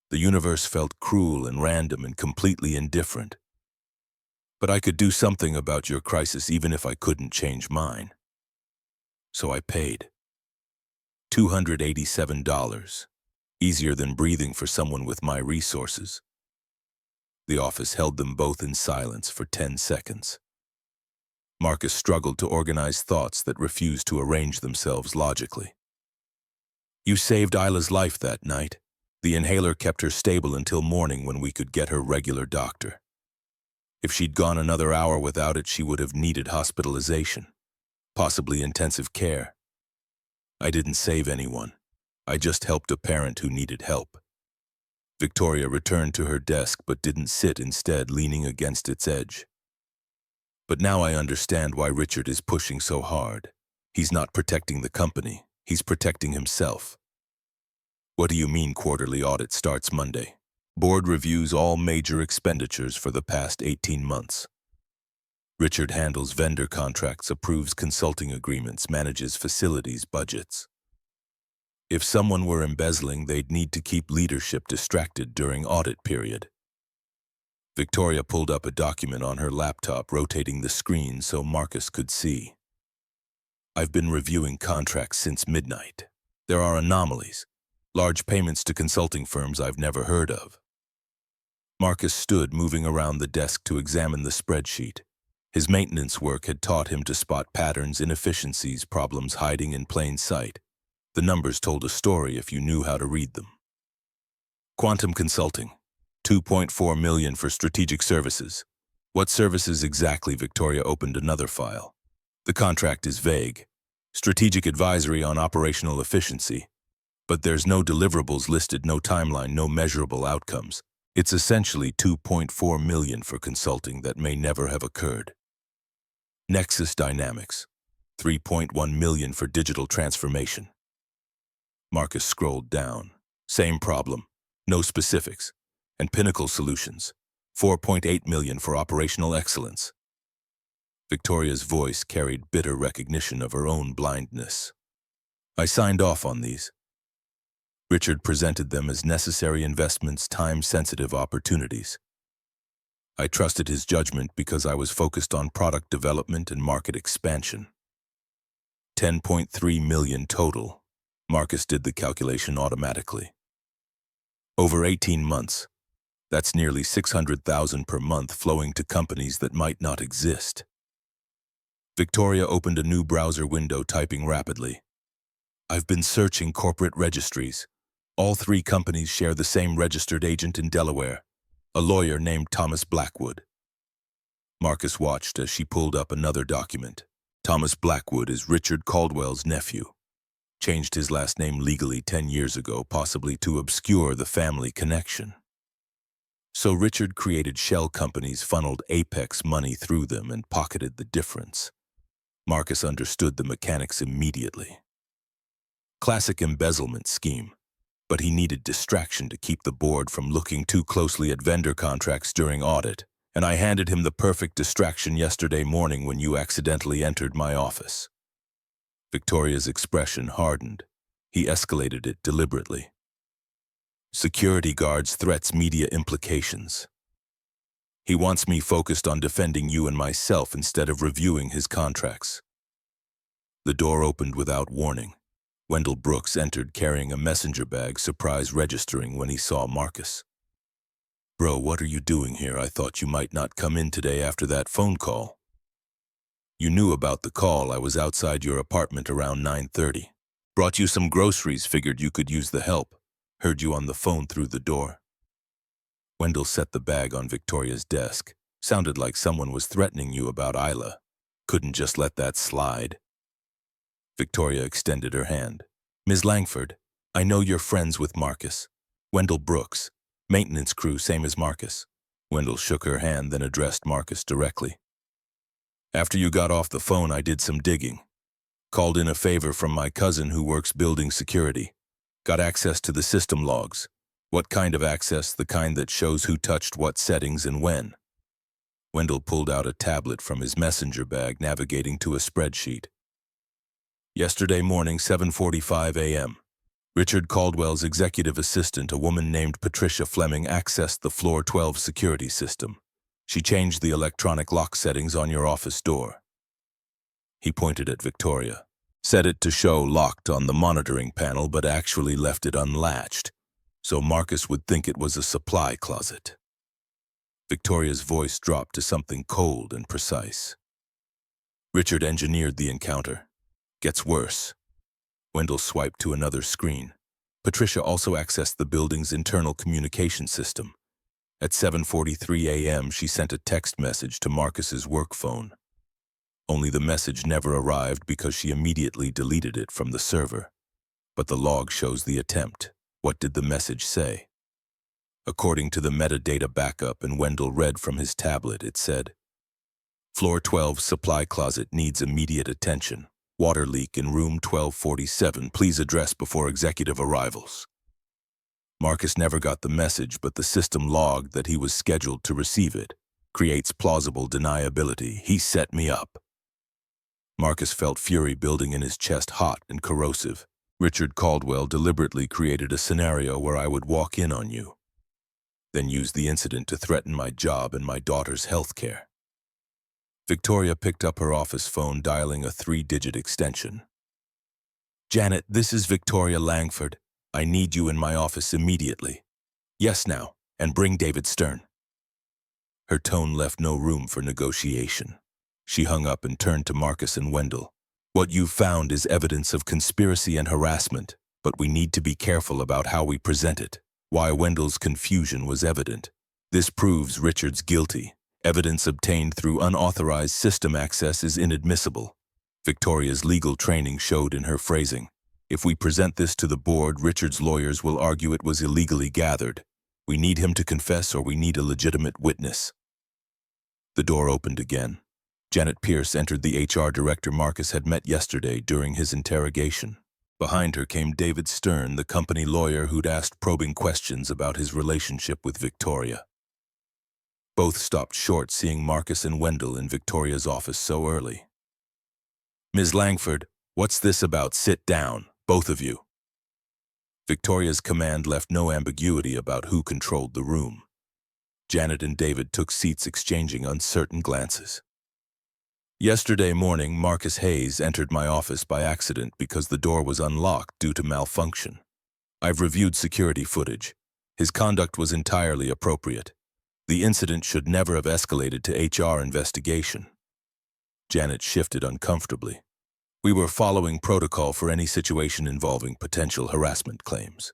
The universe felt cruel and random and completely indifferent. But I could do something about your crisis even if I couldn't change mine. So I paid. $287. Easier than breathing for someone with my resources." The office held them both in silence for 10 seconds. Marcus struggled to organize thoughts that refused to arrange themselves logically. "You saved Isla's life that night. The inhaler kept her stable until morning when we could get her regular doctor. If she'd gone another hour without it, she would have needed hospitalization, possibly intensive care. I didn't save anyone. I just helped a parent who needed help." Victoria returned to her desk but didn't sit, instead leaning against its edge. But now I understand why Richard is pushing so hard. He's not protecting the company, he's protecting himself. What do you mean quarterly audit starts Monday? Board reviews all major expenditures for the past 18 months. Richard handles vendor contracts, approves consulting agreements, manages facilities budgets. If someone were embezzling, they'd need to keep leadership distracted during audit period. Victoria pulled up a document on her laptop, rotating the screen so Marcus could see. I've been reviewing contracts since midnight. There are anomalies, large payments to consulting firms I've never heard of. Marcus stood, moving around the desk to examine the spreadsheet. His maintenance work had taught him to spot patterns, inefficiencies, problems hiding in plain sight. The numbers told a story if you knew how to read them. Quantum Consulting, $2.4 million for strategic services. What services exactly? Victoria opened another file. The contract is vague. Strategic advisory on operational efficiency. But there's no deliverables listed, no timeline, no measurable outcomes. It's essentially $2.4 million for consulting that may never have occurred. Nexus Dynamics, $3.1 million for digital transformation. Marcus scrolled down. Same problem, no specifics. And Pinnacle Solutions, $4.8 million for operational excellence. Victoria's voice carried bitter recognition of her own blindness. I signed off on these. Richard presented them as necessary investments, time-sensitive opportunities. I trusted his judgment because I was focused on product development and market expansion. $10.3 million total. Marcus did the calculation automatically. Over 18 months. That's nearly $600,000 per month flowing to companies that might not exist. Victoria opened a new browser window, typing rapidly. I've been searching corporate registries. All 3 companies share the same registered agent in Delaware, a lawyer named Thomas Blackwood. Marcus watched as she pulled up another document. Thomas Blackwood is Richard Caldwell's nephew. Changed his last name legally 10 years ago, possibly to obscure the family connection. So Richard created shell companies, funneled Apex money through them, and pocketed the difference. Marcus understood the mechanics immediately. Classic embezzlement scheme. But he needed distraction to keep the board from looking too closely at vendor contracts during audit, and I handed him the perfect distraction yesterday morning when you accidentally entered my office. Victoria's expression hardened. He escalated it deliberately. Security guards, threats, media implications. He wants me focused on defending you and myself instead of reviewing his contracts. The door opened without warning. Wendell Brooks entered carrying a messenger bag, surprise registering when he saw Marcus. Bro, what are you doing here? I thought you might not come in today after that phone call. You knew about the call. I was outside your apartment around 9:30. Brought you some groceries, figured you could use the help. Heard you on the phone through the door. Wendell set the bag on Victoria's desk. Sounded like someone was threatening you about Isla. Couldn't just let that slide. Victoria extended her hand. Ms. Langford, I know you're friends with Marcus. Wendell Brooks, maintenance crew, same as Marcus. Wendell shook her hand, then addressed Marcus directly. After you got off the phone, I did some digging. Called in a favor from my cousin who works building security. Got access to the system logs. What kind of access? The kind that shows who touched what settings and when. Wendell pulled out a tablet from his messenger bag, navigating to a spreadsheet. Yesterday morning, 7:45 a.m. Richard Caldwell's executive assistant, a woman named Patricia Fleming, accessed the Floor 12 security system. She changed the electronic lock settings on your office door. He pointed at Victoria. Set it to show locked on the monitoring panel, but actually left it unlatched, so Marcus would think it was a supply closet. Victoria's voice dropped to something cold and precise. Richard engineered the encounter. Gets worse. Wendell swiped to another screen. Patricia also accessed the building's internal communication system. At 7:43 a.m., she sent a text message to Marcus's work phone. Only the message never arrived because she immediately deleted it from the server. But the log shows the attempt. What did the message say? According to the metadata backup, and Wendell read from his tablet, it said, Floor 12 supply closet needs immediate attention. Water leak in room 1247. Please address before executive arrivals. Marcus never got the message, but the system logged that he was scheduled to receive it. Creates plausible deniability. He set me up. Marcus felt fury building in his chest, hot and corrosive. Richard Caldwell deliberately created a scenario where I would walk in on you, then use the incident to threaten my job and my daughter's health care. Victoria picked up her office phone, dialing a 3-digit extension. Janet, this is Victoria Langford. I need you in my office immediately. Yes, now, and bring David Stern. Her tone left no room for negotiation. She hung up and turned to Marcus and Wendell. What you've found is evidence of conspiracy and harassment, but we need to be careful about how we present it. Why Wendell's confusion was evident. This proves Richard's guilty. Evidence obtained through unauthorized system access is inadmissible. Victoria's legal training showed in her phrasing. If we present this to the board, Richard's lawyers will argue it was illegally gathered. We need him to confess, or we need a legitimate witness. The door opened again. Janet Pierce entered. The HR director Marcus had met yesterday during his interrogation. Behind her came David Stern, the company lawyer who'd asked probing questions about his relationship with Victoria. Both stopped short, seeing Marcus and Wendell in Victoria's office so early. Ms. Langford, what's this about? Sit down, both of you. Victoria's command left no ambiguity about who controlled the room. Janet and David took seats, exchanging uncertain glances. Yesterday morning, Marcus Hayes entered my office by accident because the door was unlocked due to malfunction. I've reviewed security footage. His conduct was entirely appropriate. The incident should never have escalated to HR investigation. Janet shifted uncomfortably. We were following protocol for any situation involving potential harassment claims.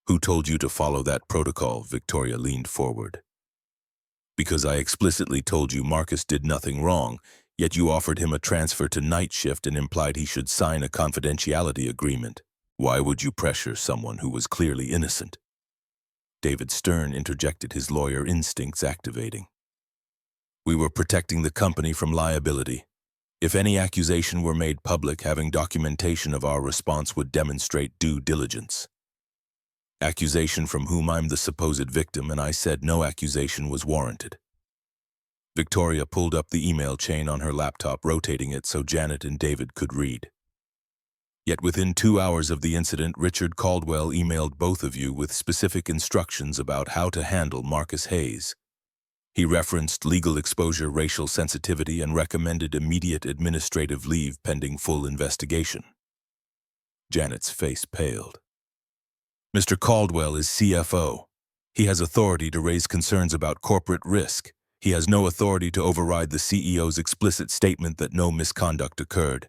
Who told you to follow that protocol? Victoria leaned forward. Because I explicitly told you Marcus did nothing wrong, yet you offered him a transfer to night shift and implied he should sign a confidentiality agreement. Why would you pressure someone who was clearly innocent? David Stern interjected, his lawyer instincts activating. We were protecting the company from liability. If any accusation were made public, having documentation of our response would demonstrate due diligence. Accusation from whom? I'm the supposed victim, and I said no accusation was warranted. Victoria pulled up the email chain on her laptop, rotating it so Janet and David could read. Yet within 2 hours of the incident, Richard Caldwell emailed both of you with specific instructions about how to handle Marcus Hayes. He referenced legal exposure, racial sensitivity, and recommended immediate administrative leave pending full investigation. Janet's face paled. Mr. Caldwell is CFO. He has authority to raise concerns about corporate risk. He has no authority to override the CEO's explicit statement that no misconduct occurred.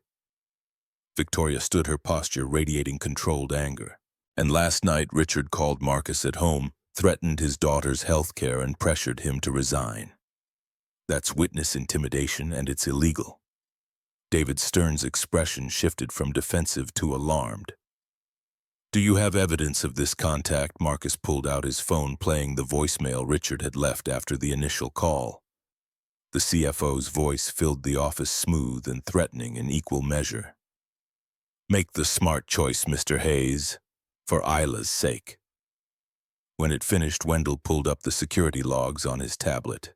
Victoria stood, her posture radiating controlled anger. And last night, Richard called Marcus at home, threatened his daughter's health care, and pressured him to resign. That's witness intimidation, and it's illegal. David Stern's expression shifted from defensive to alarmed. Do you have evidence of this contact? Marcus pulled out his phone, playing the voicemail Richard had left after the initial call. The CFO's voice filled the office, smooth and threatening in equal measure. Make the smart choice, Mr. Hayes, for Isla's sake. When it finished, Wendell pulled up the security logs on his tablet.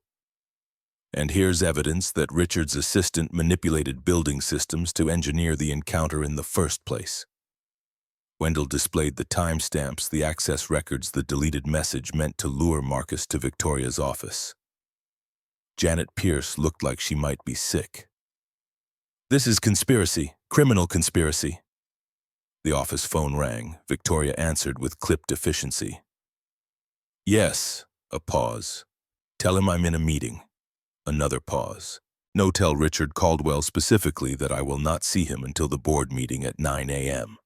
And here's evidence that Richard's assistant manipulated building systems to engineer the encounter in the first place. Wendell displayed the timestamps, the access records, the deleted message meant to lure Marcus to Victoria's office. Janet Pierce looked like she might be sick. This is conspiracy, criminal conspiracy. The office phone rang. Victoria answered with clipped efficiency. Yes, a pause. Tell him I'm in a meeting. Another pause. No, tell Richard Caldwell specifically that I will not see him until the board meeting at 9 a.m.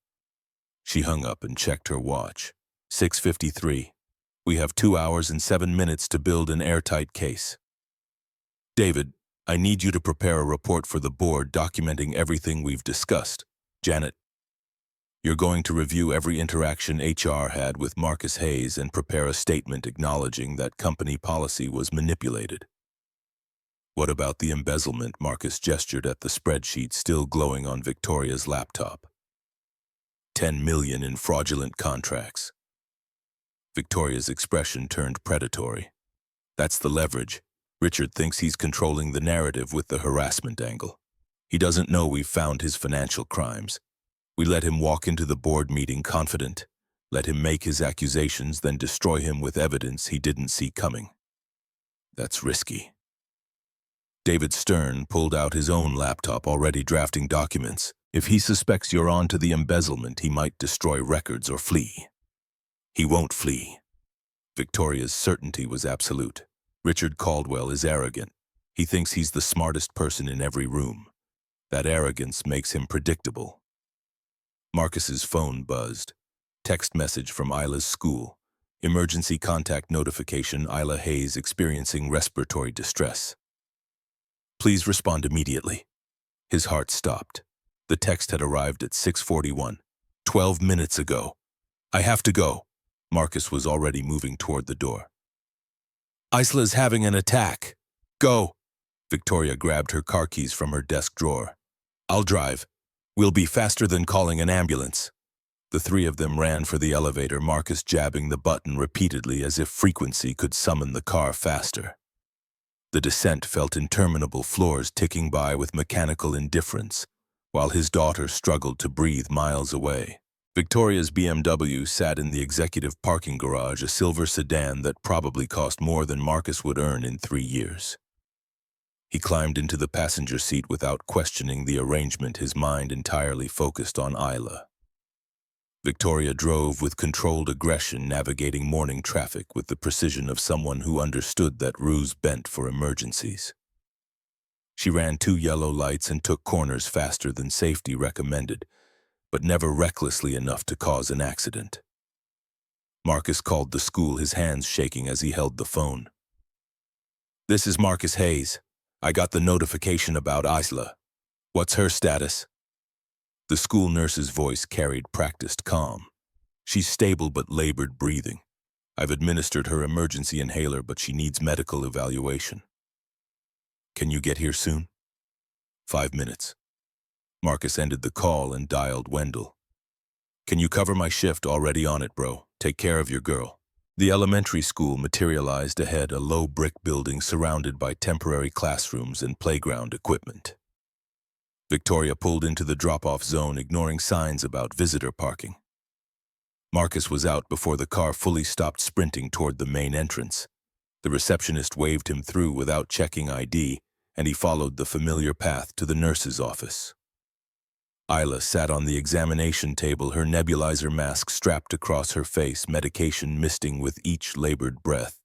She hung up and checked her watch. 6:53. We have 2 hours and 7 minutes to build an airtight case. David, I need you to prepare a report for the board documenting everything we've discussed. Janet. You're going to review every interaction HR had with Marcus Hayes and prepare a statement acknowledging that company policy was manipulated. What about the embezzlement? Marcus gestured at the spreadsheet still glowing on Victoria's laptop. 10 million in fraudulent contracts. Victoria's expression turned predatory. That's the leverage. Richard thinks he's controlling the narrative with the harassment angle. He doesn't know we've found his financial crimes. We let him walk into the board meeting confident, let him make his accusations, then destroy him with evidence he didn't see coming. That's risky. David Stern pulled out his own laptop, already drafting documents. If he suspects you're on to the embezzlement, he might destroy records or flee. He won't flee. Victoria's certainty was absolute. Richard Caldwell is arrogant. He thinks he's the smartest person in every room. That arrogance makes him predictable. Marcus's phone buzzed. Text message from Isla's school. Emergency contact notification, Isla Hayes experiencing respiratory distress. Please respond immediately. His heart stopped. The text had arrived at 6:41, 12 minutes ago. I have to go. Marcus was already moving toward the door. Isla's having an attack. Go. Victoria grabbed her car keys from her desk drawer. I'll drive. We'll be faster than calling an ambulance. The three of them ran for the elevator, Marcus jabbing the button repeatedly as if frequency could summon the car faster. The descent felt interminable, floors ticking by with mechanical indifference, while his daughter struggled to breathe miles away. Victoria's BMW sat in the executive parking garage, a silver sedan that probably cost more than Marcus would earn in 3 years. He climbed into the passenger seat without questioning the arrangement, his mind entirely focused on Isla. Victoria drove with controlled aggression, navigating morning traffic with the precision of someone who understood that ruse bent for emergencies. She ran 2 yellow lights and took corners faster than safety recommended, but never recklessly enough to cause an accident. Marcus called the school, his hands shaking as he held the phone. This is Marcus Hayes. I got the notification about Isla. What's her status? The school nurse's voice carried practiced calm. She's stable but labored breathing. I've administered her emergency inhaler, but she needs medical evaluation. Can you get here soon? 5 minutes. Marcus ended the call and dialed Wendell. Can you cover my shift? Already on it, bro. Take care of your girl. The elementary school materialized ahead, a low brick building surrounded by temporary classrooms and playground equipment. Victoria pulled into the drop-off zone, ignoring signs about visitor parking. Marcus was out before the car fully stopped, sprinting toward the main entrance. The receptionist waved him through without checking ID, and he followed the familiar path to the nurse's office. Isla sat on the examination table, her nebulizer mask strapped across her face, medication misting with each labored breath.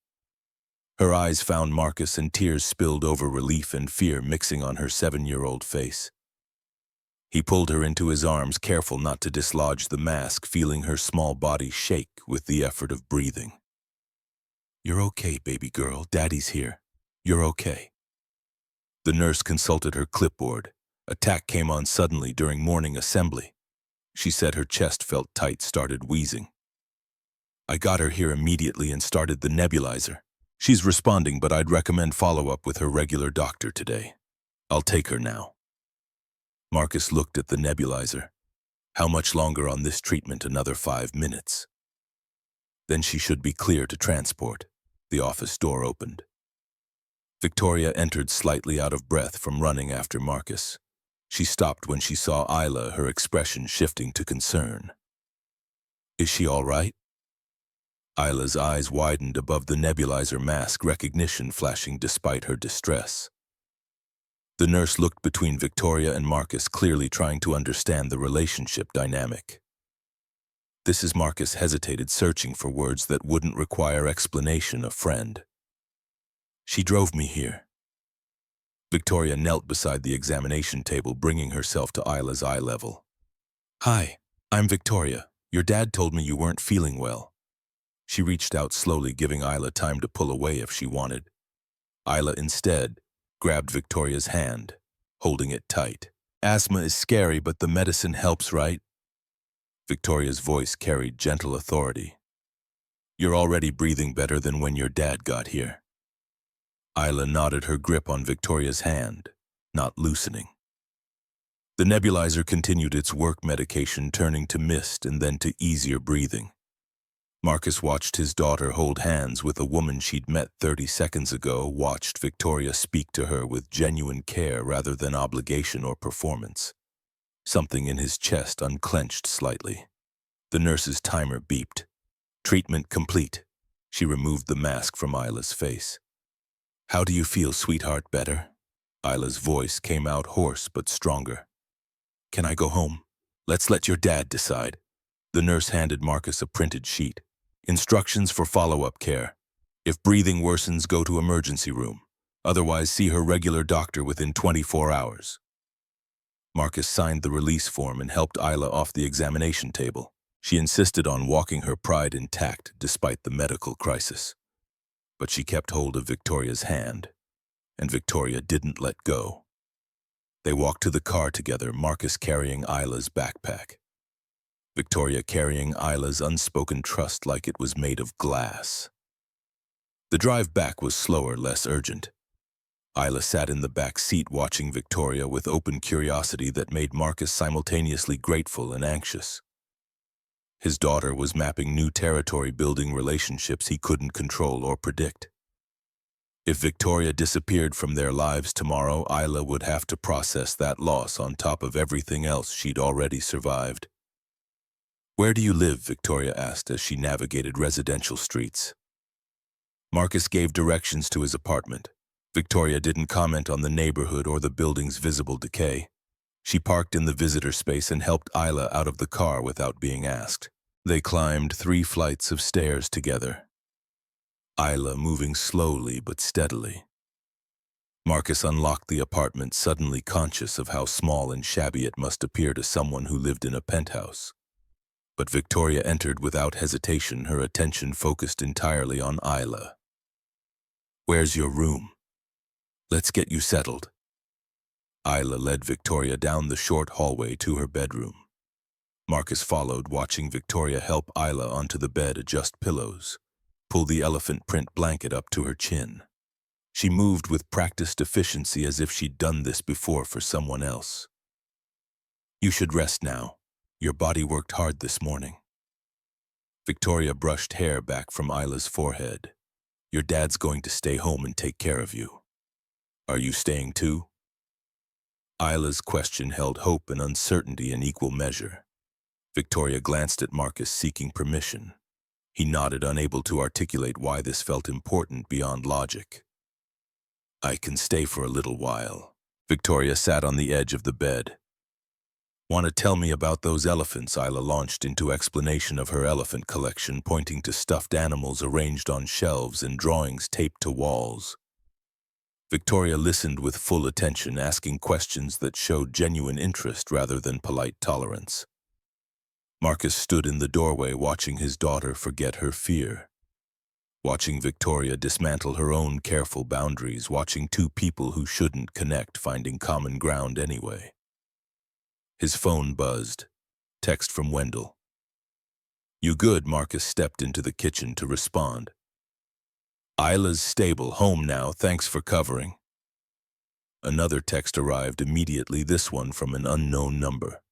Her eyes found Marcus and tears spilled over, relief and fear mixing on her 7-year-old face. He pulled her into his arms, careful not to dislodge the mask, feeling her small body shake with the effort of breathing. You're okay, baby girl. Daddy's here. You're okay. The nurse consulted her clipboard. Attack came on suddenly during morning assembly. She said her chest felt tight, started wheezing. I got her here immediately and started the nebulizer. She's responding, but I'd recommend follow-up with her regular doctor today. I'll take her now. Marcus looked at the nebulizer. How much longer on this treatment? Another 5 minutes. Then she should be clear to transport. The office door opened. Victoria entered, slightly out of breath from running after Marcus. She stopped when she saw Isla, her expression shifting to concern. Is she all right? Isla's eyes widened above the nebulizer mask, recognition flashing despite her distress. The nurse looked between Victoria and Marcus, clearly trying to understand the relationship dynamic. This is Marcus hesitated, searching for words that wouldn't require explanation. A friend. She drove me here. Victoria knelt beside the examination table, bringing herself to Isla's eye level. Hi, I'm Victoria. Your dad told me you weren't feeling well. She reached out slowly, giving Isla time to pull away if she wanted. Isla instead grabbed Victoria's hand, holding it tight. Asthma is scary, but the medicine helps, right? Victoria's voice carried gentle authority. "You're already breathing better than when your dad got here." Isla nodded, her grip on Victoria's hand, not loosening. The nebulizer continued its work, medication turning to mist and then to easier breathing. Marcus watched his daughter hold hands with a woman she'd met 30 seconds ago, watched Victoria speak to her with genuine care rather than obligation or performance. Something in his chest unclenched slightly. The nurse's timer beeped. "Treatment complete." She removed the mask from Isla's face. "How do you feel, sweetheart? Better?" Isla's voice came out hoarse but stronger. "Can I go home? Let's let your dad decide." The nurse handed Marcus a printed sheet. "Instructions for follow-up care. If breathing worsens, go to emergency room. Otherwise, see her regular doctor within 24 hours. Marcus signed the release form and helped Isla off the examination table. She insisted on walking her pride intact despite the medical crisis. But she kept hold of Victoria's hand, and Victoria didn't let go. They walked to the car together, Marcus carrying Isla's backpack. Victoria carrying Isla's unspoken trust like it was made of glass. The drive back was slower, less urgent. Isla sat in the back seat watching Victoria with open curiosity that made Marcus simultaneously grateful and anxious. His daughter was mapping new territory, building relationships he couldn't control or predict. If Victoria disappeared from their lives tomorrow, Isla would have to process that loss on top of everything else she'd already survived. "Where do you live?" Victoria asked as she navigated residential streets. Marcus gave directions to his apartment. Victoria didn't comment on the neighborhood or the building's visible decay. She parked in the visitor space and helped Isla out of the car without being asked. They climbed 3 flights of stairs together, Isla moving slowly but steadily. Marcus unlocked the apartment, suddenly conscious of how small and shabby it must appear to someone who lived in a penthouse. But Victoria entered without hesitation, her attention focused entirely on Isla. "Where's your room? Let's get you settled." Isla led Victoria down the short hallway to her bedroom. Marcus followed, watching Victoria help Isla onto the bed, adjust pillows, pull the elephant print blanket up to her chin. She moved with practiced efficiency as if she'd done this before for someone else. "You should rest now. Your body worked hard this morning." Victoria brushed hair back from Isla's forehead. "Your dad's going to stay home and take care of you. Are you staying too?" Isla's question held hope and uncertainty in equal measure. Victoria glanced at Marcus, seeking permission. He nodded, unable to articulate why this felt important beyond logic. "I can stay for a little while." Victoria sat on the edge of the bed. "Want to tell me about those elephants?" Isla launched into explanation of her elephant collection, pointing to stuffed animals arranged on shelves and drawings taped to walls. Victoria listened with full attention, asking questions that showed genuine interest rather than polite tolerance. Marcus stood in the doorway, watching his daughter forget her fear. Watching Victoria dismantle her own careful boundaries, watching two people who shouldn't connect finding common ground anyway. His phone buzzed. Text from Wendell. "You good?" Marcus stepped into the kitchen to respond. "Isla's stable, home now, thanks for covering." Another text arrived immediately, this one from an unknown number.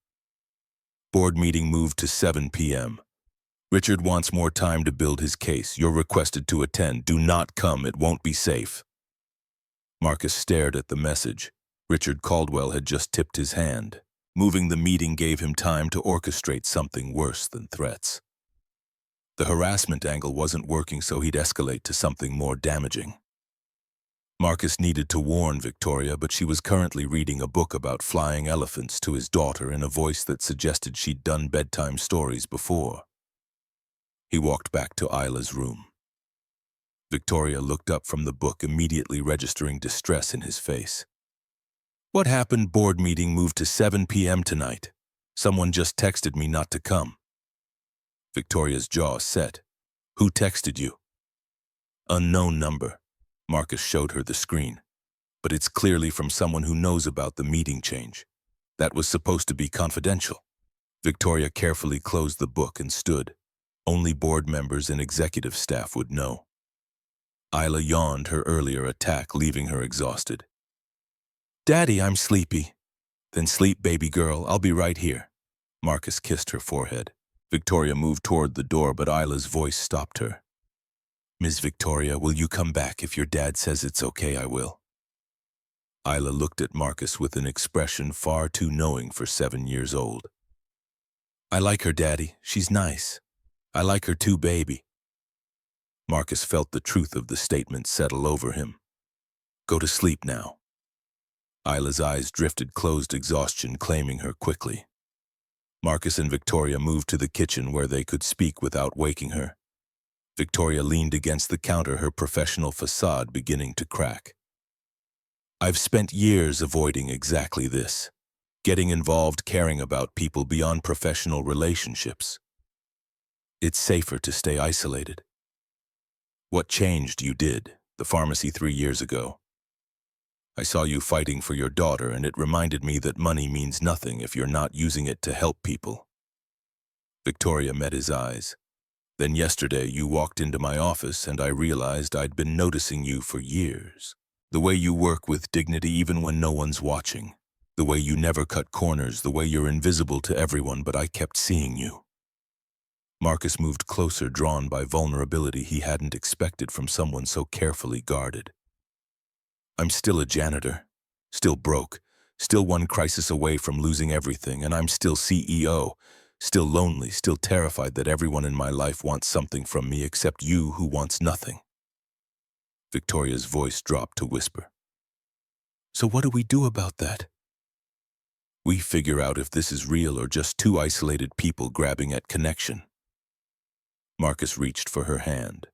"Board meeting moved to 7 p.m. Richard wants more time to build his case. You're requested to attend. Do not come, it won't be safe." Marcus stared at the message. Richard Caldwell had just tipped his hand. Moving the meeting gave him time to orchestrate something worse than threats. The harassment angle wasn't working, so he'd escalate to something more damaging. Marcus needed to warn Victoria, but she was currently reading a book about flying elephants to his daughter in a voice that suggested she'd done bedtime stories before. He walked back to Isla's room. Victoria looked up from the book, immediately registering distress in his face. "What happened?" "Board meeting moved to 7 p.m. tonight. Someone just texted me not to come." Victoria's jaw set. "Who texted you?" "Unknown number." Marcus showed her the screen. "But it's clearly from someone who knows about the meeting change. That was supposed to be confidential." Victoria carefully closed the book and stood. Only board members and executive staff would know. Isla yawned her earlier attack, leaving her exhausted. "Daddy, I'm sleepy." "Then sleep, baby girl. I'll be right here." Marcus kissed her forehead. Victoria moved toward the door, but Isla's voice stopped her. "Ms. Victoria, will you come back? If your dad says it's okay, I will." Isla looked at Marcus with an expression far too knowing for 7 years old. "I like her, Daddy. She's nice. I like her too, baby." Marcus felt the truth of the statement settle over him. "Go to sleep now." Isla's eyes drifted closed, exhaustion claiming her quickly. Marcus and Victoria moved to the kitchen where they could speak without waking her. Victoria leaned against the counter, her professional facade beginning to crack. "I've spent years avoiding exactly this. Getting involved, caring about people beyond professional relationships. It's safer to stay isolated." "What changed? You did. The pharmacy 3 years ago. I saw you fighting for your daughter, and it reminded me that money means nothing if you're not using it to help people." Victoria met his eyes. "Then yesterday you walked into my office and I realized I'd been noticing you for years. The way you work with dignity even when no one's watching. The way you never cut corners, the way you're invisible to everyone, but I kept seeing you." Marcus moved closer, drawn by vulnerability he hadn't expected from someone so carefully guarded. "I'm still a janitor, still broke, still one crisis away from losing everything, and I'm still CEO, still lonely, still terrified that everyone in my life wants something from me except you who wants nothing." Victoria's voice dropped to whisper. "So what do we do about that?" "We figure out if this is real or just two isolated people grabbing at connection." Marcus reached for her hand.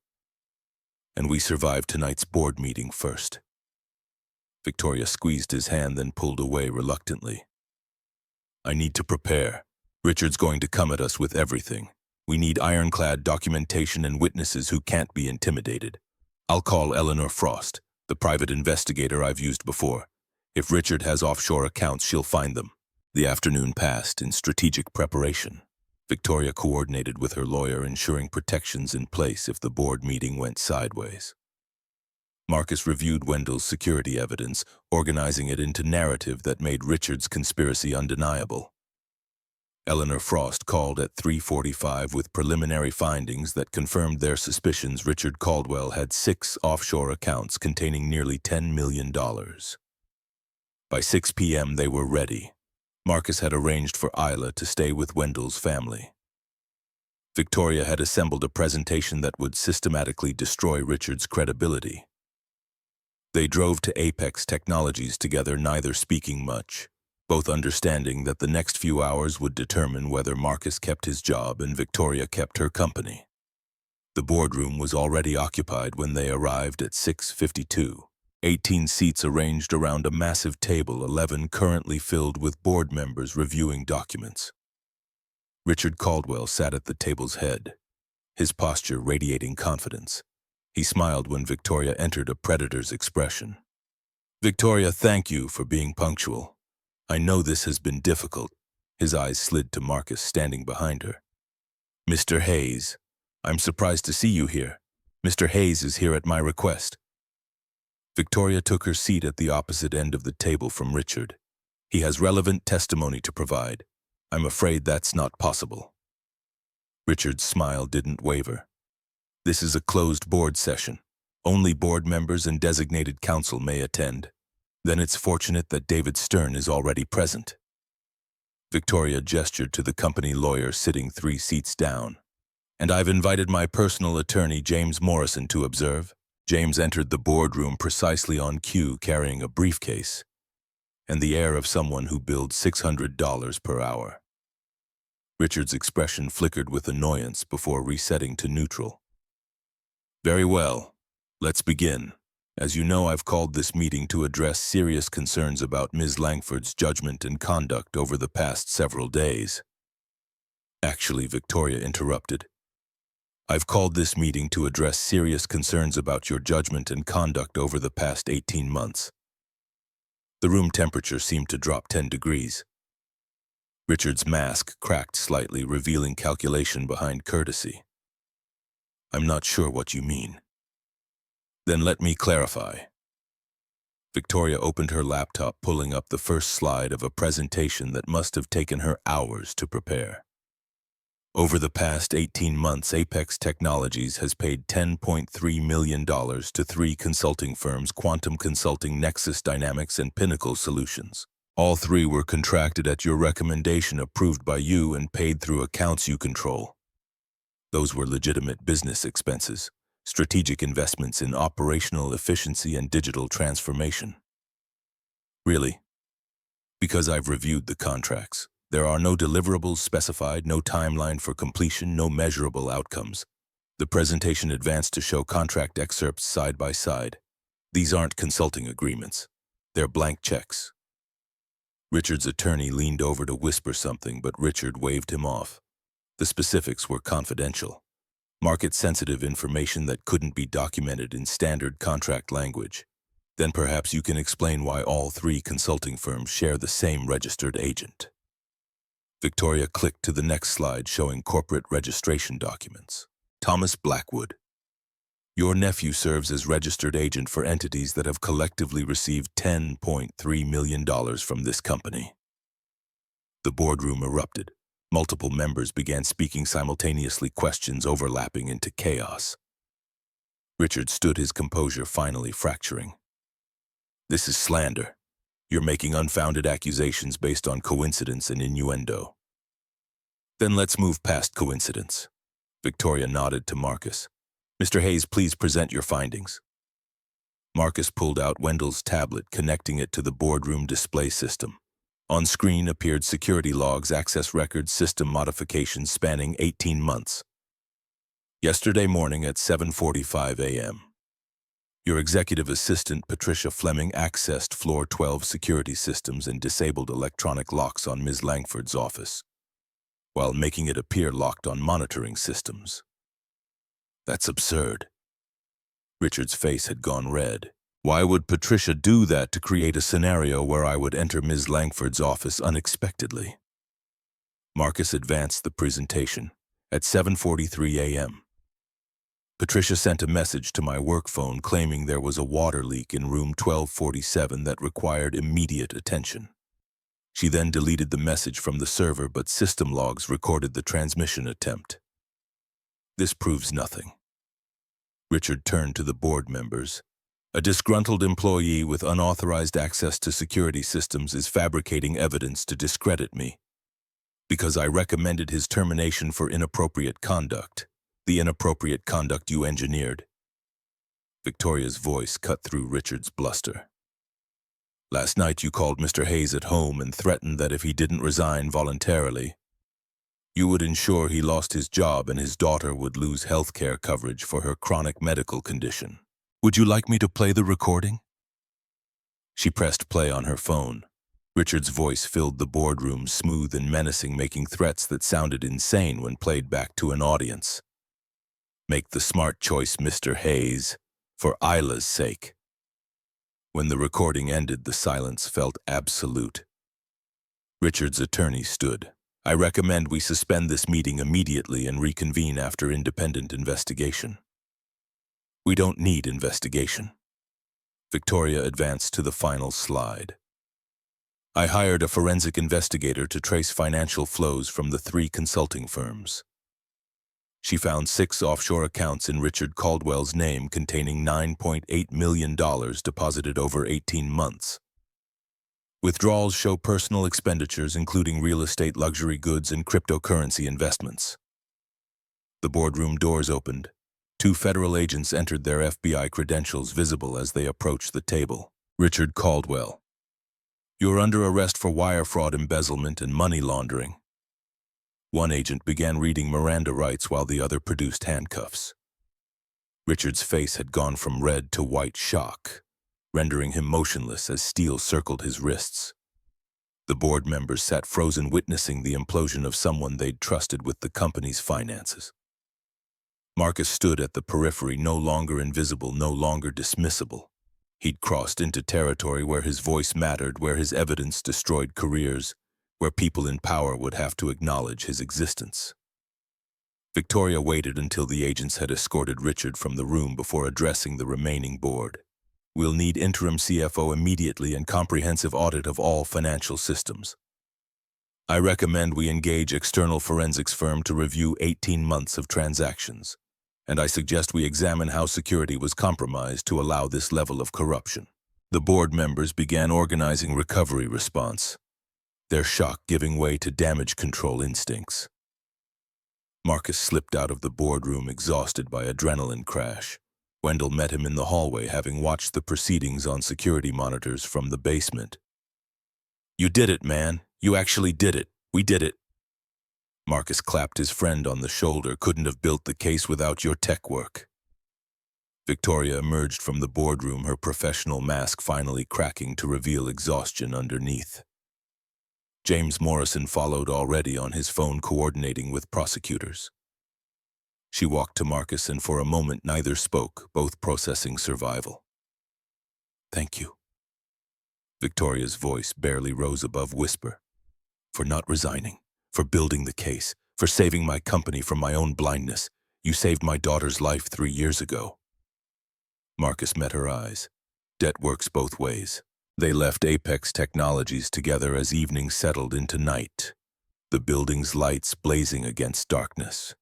"And we survived tonight's board meeting first." Victoria squeezed his hand, then pulled away reluctantly. "I need to prepare. Richard's going to come at us with everything. We need ironclad documentation and witnesses who can't be intimidated. I'll call Eleanor Frost, the private investigator I've used before. If Richard has offshore accounts, she'll find them." The afternoon passed in strategic preparation. Victoria coordinated with her lawyer, ensuring protections in place if the board meeting went sideways. Marcus reviewed Wendell's security evidence, organizing it into narrative that made Richard's conspiracy undeniable. Eleanor Frost called at 3:45 with preliminary findings that confirmed their suspicions. Richard Caldwell had 6 offshore accounts containing nearly $10 million. By 6 p.m. they were ready. Marcus had arranged for Isla to stay with Wendell's family. Victoria had assembled a presentation that would systematically destroy Richard's credibility. They drove to Apex Technologies together, neither speaking much, both understanding that the next few hours would determine whether Marcus kept his job and Victoria kept her company. The boardroom was already occupied when they arrived at 6:52. 18 seats arranged around a massive table, 11 currently filled with board members reviewing documents. Richard Caldwell sat at the table's head, his posture radiating confidence. He smiled when Victoria entered, a predator's expression. "Victoria, thank you for being punctual. I know this has been difficult." His eyes slid to Marcus standing behind her. "Mr. Hayes, I'm surprised to see you here. Mr. Hayes is here at my request." Victoria took her seat at the opposite end of the table from Richard. "He has relevant testimony to provide. I'm afraid that's not possible." Richard's smile didn't waver. "This is a closed board session. Only board members and designated counsel may attend. Then it's fortunate that David Stern is already present." Victoria gestured to the company lawyer sitting 3 seats down. "And I've invited my personal attorney, James Morrison, to observe." James entered the boardroom precisely on cue, carrying a briefcase and the air of someone who billed $600 per hour. Richard's expression flickered with annoyance before resetting to neutral. "Very well. Let's begin. As you know, I've called this meeting to address serious concerns about Ms. Langford's judgment and conduct over the past several days." "Actually," Victoria interrupted, "I've called this meeting to address serious concerns about your judgment and conduct over the past 18 months. The room temperature seemed to drop 10 degrees. Richard's mask cracked slightly, revealing calculation behind courtesy. I'm not sure what you mean. Then let me clarify. Victoria opened her laptop, pulling up the first slide of a presentation that must have taken her hours to prepare. Over the past 18 months, Apex Technologies has paid $10.3 million to three consulting firms: Quantum Consulting, Nexus Dynamics, and Pinnacle Solutions. All three were contracted at your recommendation, approved by you, and paid through accounts you control. Those were legitimate business expenses, strategic investments in operational efficiency and digital transformation. Really? Because I've reviewed the contracts. There are no deliverables specified, no timeline for completion, no measurable outcomes. The presentation advanced to show contract excerpts side by side. These aren't consulting agreements. They're blank checks. Richard's attorney leaned over to whisper something, but Richard waved him off. The specifics were confidential. Market-sensitive information that couldn't be documented in standard contract language. Then perhaps you can explain why all three consulting firms share the same registered agent. Victoria clicked to the next slide, showing corporate registration documents. Thomas Blackwood. Your nephew serves as registered agent for entities that have collectively received $10.3 million from this company. The boardroom erupted. Multiple members began speaking simultaneously, questions overlapping into chaos. Richard stood, his composure finally fracturing. This is slander. You're making unfounded accusations based on coincidence and innuendo. Then let's move past coincidence. Victoria nodded to Marcus. Mr. Hayes, please present your findings. Marcus pulled out Wendell's tablet, connecting it to the boardroom display system. On screen appeared security logs, access records, system modifications spanning 18 months. Yesterday morning at 7:45 a.m. Your executive assistant, Patricia Fleming, accessed floor 12 security systems and disabled electronic locks on Ms. Langford's office, while making it appear locked on monitoring systems. That's absurd. Richard's face had gone red. Why would Patricia do that to create a scenario where I would enter Ms. Langford's office unexpectedly? Marcus advanced the presentation. At 7:43 a.m. Patricia sent a message to my work phone claiming there was a water leak in room 1247 that required immediate attention. She then deleted the message from the server, but system logs recorded the transmission attempt. This proves nothing. Richard turned to the board members. A disgruntled employee with unauthorized access to security systems is fabricating evidence to discredit me. Because I recommended his termination for inappropriate conduct. The inappropriate conduct you engineered. Victoria's voice cut through Richard's bluster. Last night you called Mr. Hayes at home and threatened that if he didn't resign voluntarily, you would ensure he lost his job and his daughter would lose health care coverage for her chronic medical condition. Would you like me to play the recording? She pressed play on her phone. Richard's voice filled the boardroom, smooth and menacing, making threats that sounded insane when played back to an audience. Make the smart choice, Mr. Hayes, for Isla's sake. When the recording ended, the silence felt absolute. Richard's attorney stood. I recommend we suspend this meeting immediately and reconvene after independent investigation. We don't need investigation. Victoria advanced to the final slide. I hired a forensic investigator to trace financial flows from the three consulting firms. She found 6 offshore accounts in Richard Caldwell's name containing $9.8 million deposited over 18 months. Withdrawals show personal expenditures including real estate, luxury goods, and cryptocurrency investments. The boardroom doors opened. 2 federal agents entered, their FBI credentials visible as they approached the table. Richard Caldwell. You're under arrest for wire fraud, embezzlement, and money laundering. One agent began reading Miranda rights while the other produced handcuffs. Richard's face had gone from red to white shock, rendering him motionless as steel circled his wrists. The board members sat frozen, witnessing the implosion of someone they'd trusted with the company's finances. Marcus stood at the periphery, no longer invisible, no longer dismissible. He'd crossed into territory where his voice mattered, where his evidence destroyed careers, where people in power would have to acknowledge his existence. Victoria waited until the agents had escorted Richard from the room before addressing the remaining board. We'll need interim CFO immediately and comprehensive audit of all financial systems. I recommend we engage external forensics firm to review 18 months of transactions, and I suggest we examine how security was compromised to allow this level of corruption. The board members began organizing recovery response, their shock giving way to damage control instincts. Marcus slipped out of the boardroom exhausted by adrenaline crash. Wendell met him in the hallway, having watched the proceedings on security monitors from the basement. "You did it, man. You actually did it. We did it." Marcus clapped his friend on the shoulder. "Couldn't have built the case without your tech work." Victoria emerged from the boardroom, her professional mask finally cracking to reveal exhaustion underneath. James Morrison followed, already on his phone coordinating with prosecutors. She walked to Marcus, and for a moment neither spoke, both processing survival. "Thank you." Victoria's voice barely rose above whisper. "For not resigning, for building the case, for saving my company from my own blindness. You saved my daughter's life 3 years ago." Marcus met her eyes. Debt works both ways. They left Apex Technologies together as evening settled into night, the building's lights blazing against darkness.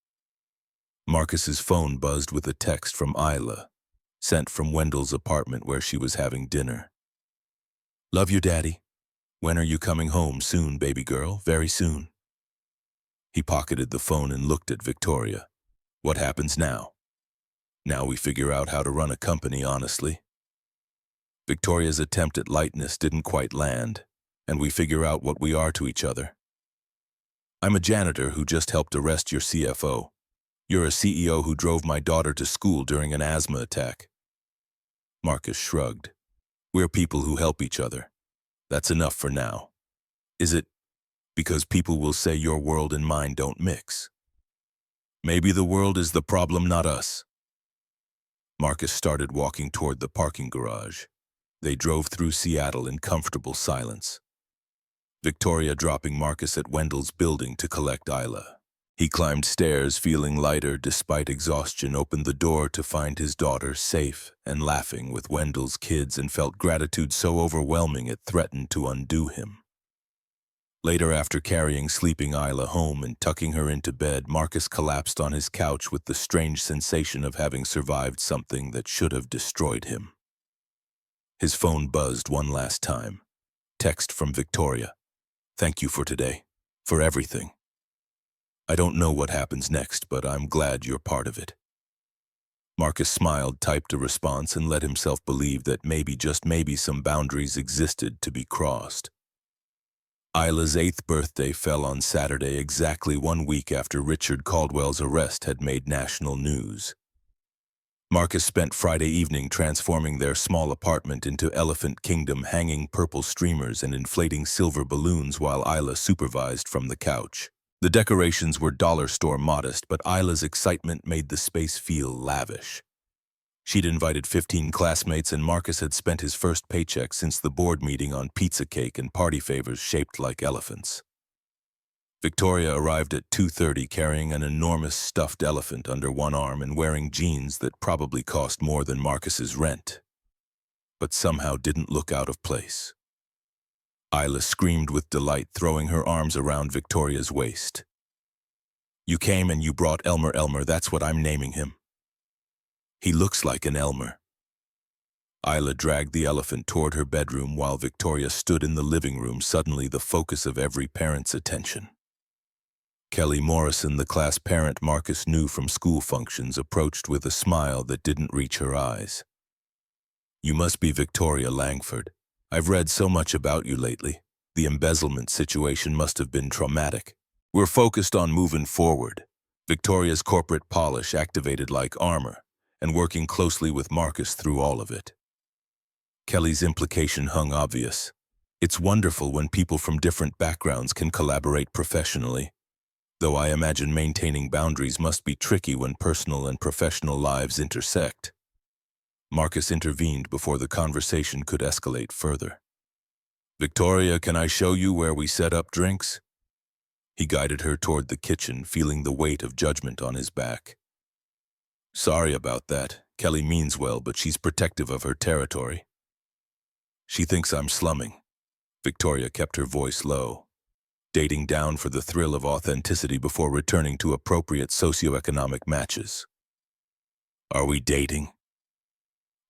Marcus's phone buzzed with a text from Isla, sent from Wendell's apartment where she was having dinner. "Love you, Daddy. When are you coming home? Soon, baby girl, very soon." He pocketed the phone and looked at Victoria. "What happens now?" "Now we figure out how to run a company honestly." Victoria's attempt at lightness didn't quite land, "and we figure out what we are to each other. I'm a janitor who just helped arrest your CFO. You're a CEO who drove my daughter to school during an asthma attack." Marcus shrugged. "We're people who help each other. That's enough for now." "Is it because people will say your world and mine don't mix?" "Maybe the world is the problem, not us." Marcus started walking toward the parking garage. They drove through Seattle in comfortable silence, Victoria dropping Marcus at Wendell's building to collect Isla. He climbed stairs, feeling lighter despite exhaustion, opened the door to find his daughter safe and laughing with Wendell's kids, and felt gratitude so overwhelming it threatened to undo him. Later, after carrying sleeping Isla home and tucking her into bed, Marcus collapsed on his couch with the strange sensation of having survived something that should have destroyed him. His phone buzzed one last time. Text from Victoria. "Thank you for today, for everything. I don't know what happens next, but I'm glad you're part of it." Marcus smiled, typed a response, and let himself believe that maybe, just maybe, some boundaries existed to be crossed. Isla's 8th birthday fell on Saturday, exactly 1 week after Richard Caldwell's arrest had made national news. Marcus spent Friday evening transforming their small apartment into Elephant Kingdom, hanging purple streamers and inflating silver balloons while Isla supervised from the couch. The decorations were dollar store modest, but Isla's excitement made the space feel lavish. She'd invited 15 classmates, and Marcus had spent his first paycheck since the board meeting on pizza cake and party favors shaped like elephants. Victoria arrived at 2:30 carrying an enormous stuffed elephant under one arm and wearing jeans that probably cost more than Marcus's rent, but somehow didn't look out of place. Isla screamed with delight, throwing her arms around Victoria's waist. "You came and you brought Elmer. Elmer, that's what I'm naming him. He looks like an Elmer." Isla dragged the elephant toward her bedroom while Victoria stood in the living room, suddenly the focus of every parent's attention. Kelly Morrison, the class parent Marcus knew from school functions, approached with a smile that didn't reach her eyes. "You must be Victoria Langford. I've read so much about you lately. The embezzlement situation must have been traumatic. We're focused on moving forward." Victoria's corporate polish activated like armor, and working closely with Marcus through all of it. Kelly's implication hung obvious. "It's wonderful when people from different backgrounds can collaborate professionally, though I imagine maintaining boundaries must be tricky when personal and professional lives intersect." Marcus intervened before the conversation could escalate further. Victoria, can I show you where we set up drinks? He guided her toward the kitchen, feeling the weight of judgment on his back. Sorry about that. Kelly means well, but she's protective of her territory. She thinks I'm slumming. Victoria kept her voice low, dating down for the thrill of authenticity before returning to appropriate socioeconomic matches. Are we dating?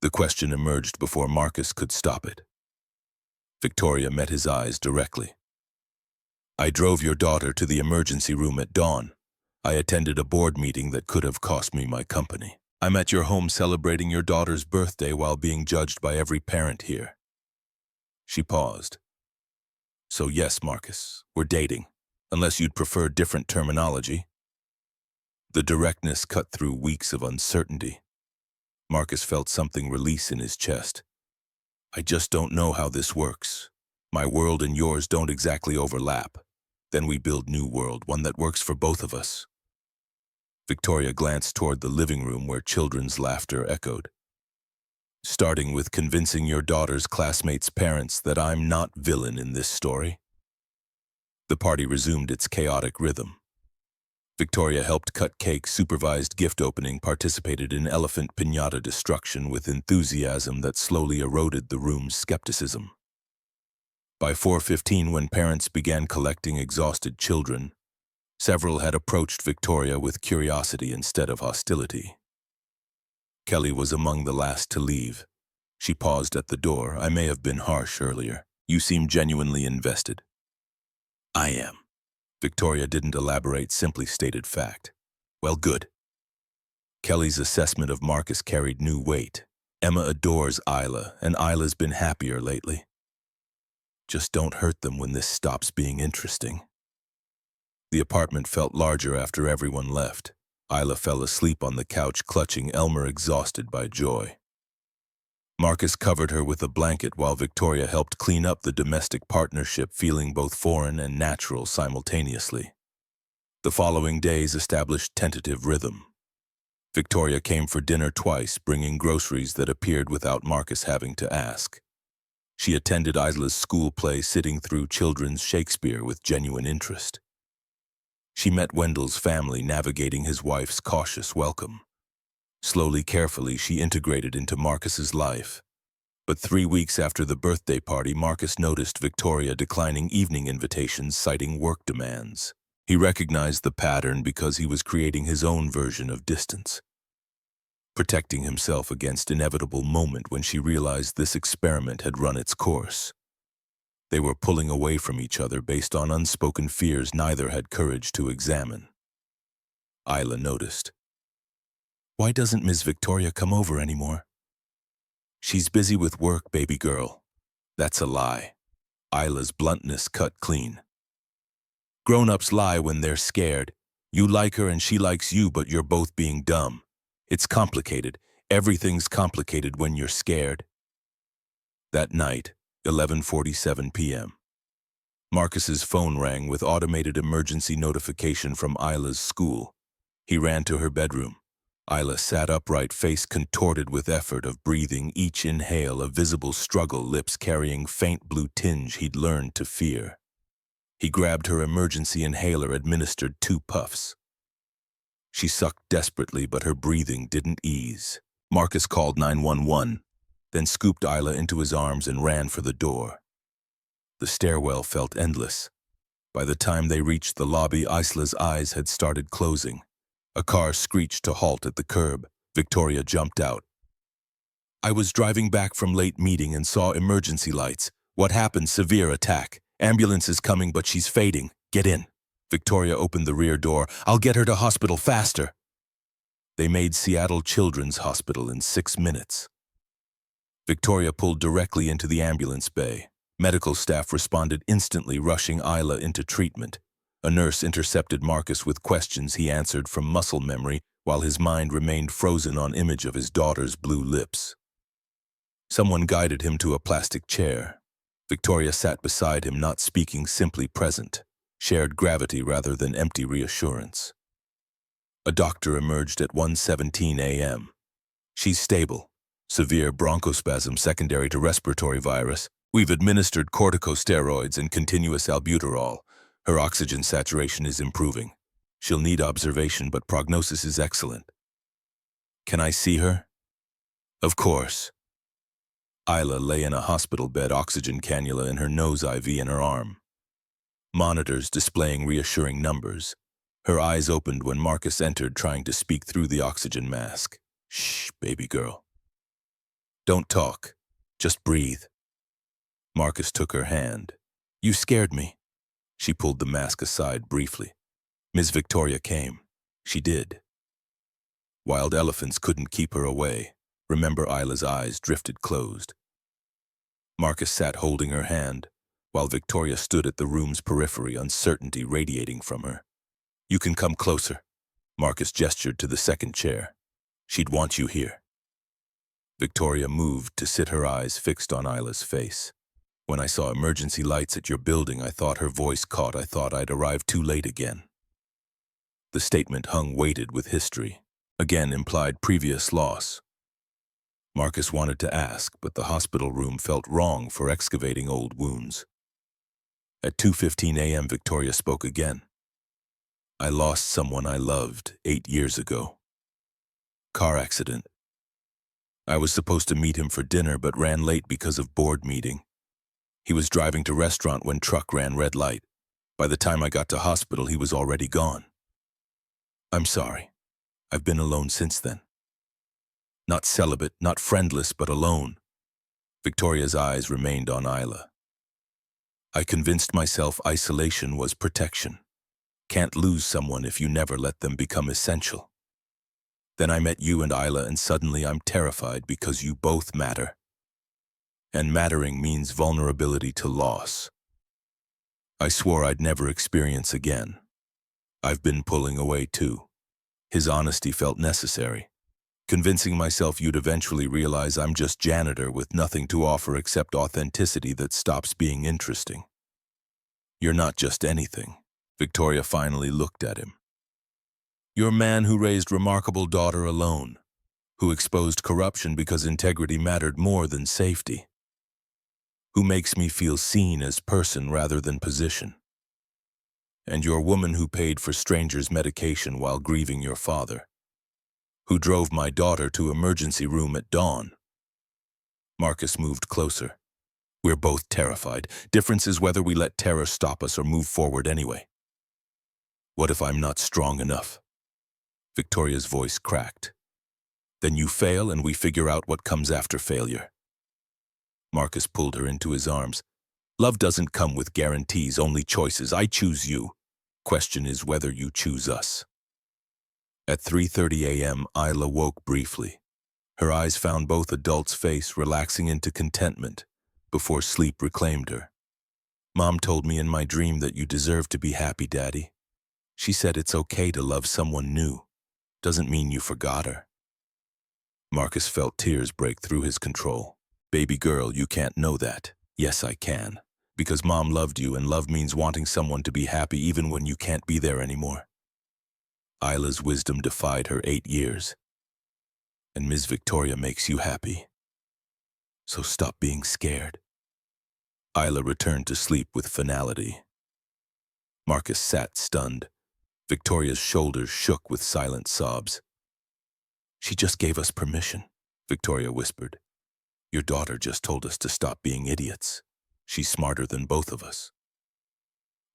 The question emerged before Marcus could stop it. Victoria met his eyes directly. I drove your daughter to the emergency room at dawn. I attended a board meeting that could have cost me my company. I'm at your home celebrating your daughter's birthday while being judged by every parent here. She paused. So yes, Marcus, we're dating, unless you'd prefer different terminology. The directness cut through weeks of uncertainty. Marcus felt something release in his chest. I just don't know how this works. My world and yours don't exactly overlap. Then we build new world, one that works for both of us. Victoria glanced toward the living room where children's laughter echoed. Starting with convincing your daughter's classmates' parents that I'm not villain in this story. The party resumed its chaotic rhythm. Victoria helped cut cake, supervised gift opening, participated in elephant piñata destruction with enthusiasm that slowly eroded the room's skepticism. By 4:15, when parents began collecting exhausted children, several had approached Victoria with curiosity instead of hostility. Kelly was among the last to leave. She paused at the door. I may have been harsh earlier. You seem genuinely invested. I am. Victoria didn't elaborate, simply stated fact. Well, good. Kelly's assessment of Marcus carried new weight. Emma adores Isla, and Isla's been happier lately. Just don't hurt them when this stops being interesting. The apartment felt larger after everyone left. Isla fell asleep on the couch, clutching Elmer, exhausted by joy. Marcus covered her with a blanket while Victoria helped clean up the domestic partnership, feeling both foreign and natural simultaneously. The following days established tentative rhythm. Victoria came for dinner twice, bringing groceries that appeared without Marcus having to ask. She attended Isla's school play, sitting through children's Shakespeare with genuine interest. She met Wendell's family, navigating his wife's cautious welcome. Slowly, carefully, she integrated into Marcus's life. But 3 weeks after the birthday party, Marcus noticed Victoria declining evening invitations, citing work demands. He recognized the pattern because he was creating his own version of distance, protecting himself against inevitable moment when she realized this experiment had run its course. They were pulling away from each other based on unspoken fears neither had courage to examine. Isla noticed. Why doesn't Ms. Victoria come over anymore? She's busy with work, baby girl. That's a lie. Isla's bluntness cut clean. Grown-ups lie when they're scared. You like her and she likes you, but you're both being dumb. It's complicated. Everything's complicated when you're scared. That night, 11:47 p.m. Marcus's phone rang with automated emergency notification from Isla's school. He ran to her bedroom. Isla sat upright, face contorted with effort of breathing, each inhale a visible struggle, lips carrying faint blue tinge he'd learned to fear. He grabbed her emergency inhaler, administered 2 puffs. She sucked desperately, but her breathing didn't ease. Marcus called 911. Then scooped Isla into his arms and ran for the door. The stairwell felt endless. By the time they reached the lobby, Isla's eyes had started closing. A car screeched to halt at the curb. Victoria jumped out. I was driving back from late meeting and saw emergency lights. What happened? Severe attack. Ambulance is coming, but she's fading. Get in. Victoria opened the rear door. I'll get her to hospital faster. They made Seattle Children's Hospital in 6 minutes. Victoria pulled directly into the ambulance bay. Medical staff responded instantly, rushing Isla into treatment. A nurse intercepted Marcus with questions he answered from muscle memory, while his mind remained frozen on image of his daughter's blue lips. Someone guided him to a plastic chair. Victoria sat beside him, not speaking, simply present, shared gravity rather than empty reassurance. A doctor emerged at 1:17 a.m. She's stable. Severe bronchospasm secondary to respiratory virus. We've administered corticosteroids and continuous albuterol. Her oxygen saturation is improving. She'll need observation, but prognosis is excellent. Can I see her? Of course. Isla lay in a hospital bed, oxygen cannula in her nose, IV in her arm. Monitors displaying reassuring numbers. Her eyes opened when Marcus entered, trying to speak through the oxygen mask. Shh, baby girl. Don't talk. Just breathe. Marcus took her hand. You scared me. She pulled the mask aside briefly. Ms. Victoria came. She did. Wild elephants couldn't keep her away. Remember, Isla's eyes drifted closed. Marcus sat holding her hand, while Victoria stood at the room's periphery, uncertainty radiating from her. You can come closer. Marcus gestured to the second chair. She'd want you here. Victoria moved to sit, her eyes fixed on Isla's face. When I saw emergency lights at your building, I thought, her voice caught, I thought I'd arrived too late again. The statement hung weighted with history. Again implied previous loss. Marcus wanted to ask, but the hospital room felt wrong for excavating old wounds. At 2:15 a.m., Victoria spoke again. I lost someone I loved 8 years ago. Car accident. I was supposed to meet him for dinner, but ran late because of board meeting. He was driving to restaurant when truck ran red light. By the time I got to hospital, he was already gone. I'm sorry. I've been alone since then. Not celibate, not friendless, but alone. Victoria's eyes remained on Isla. I convinced myself isolation was protection. Can't lose someone if you never let them become essential. Then I met you and Isla, and suddenly I'm terrified because you both matter. And mattering means vulnerability to loss. I swore I'd never experience again. I've been pulling away too. His honesty felt necessary. Convincing myself you'd eventually realize I'm just Janitor with nothing to offer except authenticity that stops being interesting. You're not just anything. Victoria finally looked at him. You're a man who raised remarkable daughter alone, who exposed corruption because integrity mattered more than safety, who makes me feel seen as person rather than position. And you're a woman who paid for strangers' medication while grieving your father, who drove my daughter to emergency room at dawn. Marcus moved closer. We're both terrified. Difference is whether we let terror stop us or move forward anyway. What if I'm not strong enough? Victoria's voice cracked. Then you fail and we figure out what comes after failure. Marcus pulled her into his arms. Love doesn't come with guarantees, only choices. I choose you. Question is whether you choose us. At 3:30 a.m., Isla woke briefly. Her eyes found both adults' face, relaxing into contentment before sleep reclaimed her. Mom told me in my dream that you deserve to be happy, Daddy. She said it's okay to love someone new. Doesn't mean you forgot her. Marcus felt tears break through his control. Baby girl, you can't know that. Yes, I can. Because Mom loved you, and love means wanting someone to be happy even when you can't be there anymore. Isla's wisdom defied her 8 years. And Ms. Victoria makes you happy. So stop being scared. Isla returned to sleep with finality. Marcus sat stunned. Victoria's shoulders shook with silent sobs. She just gave us permission, Victoria whispered. Your daughter just told us to stop being idiots. She's smarter than both of us.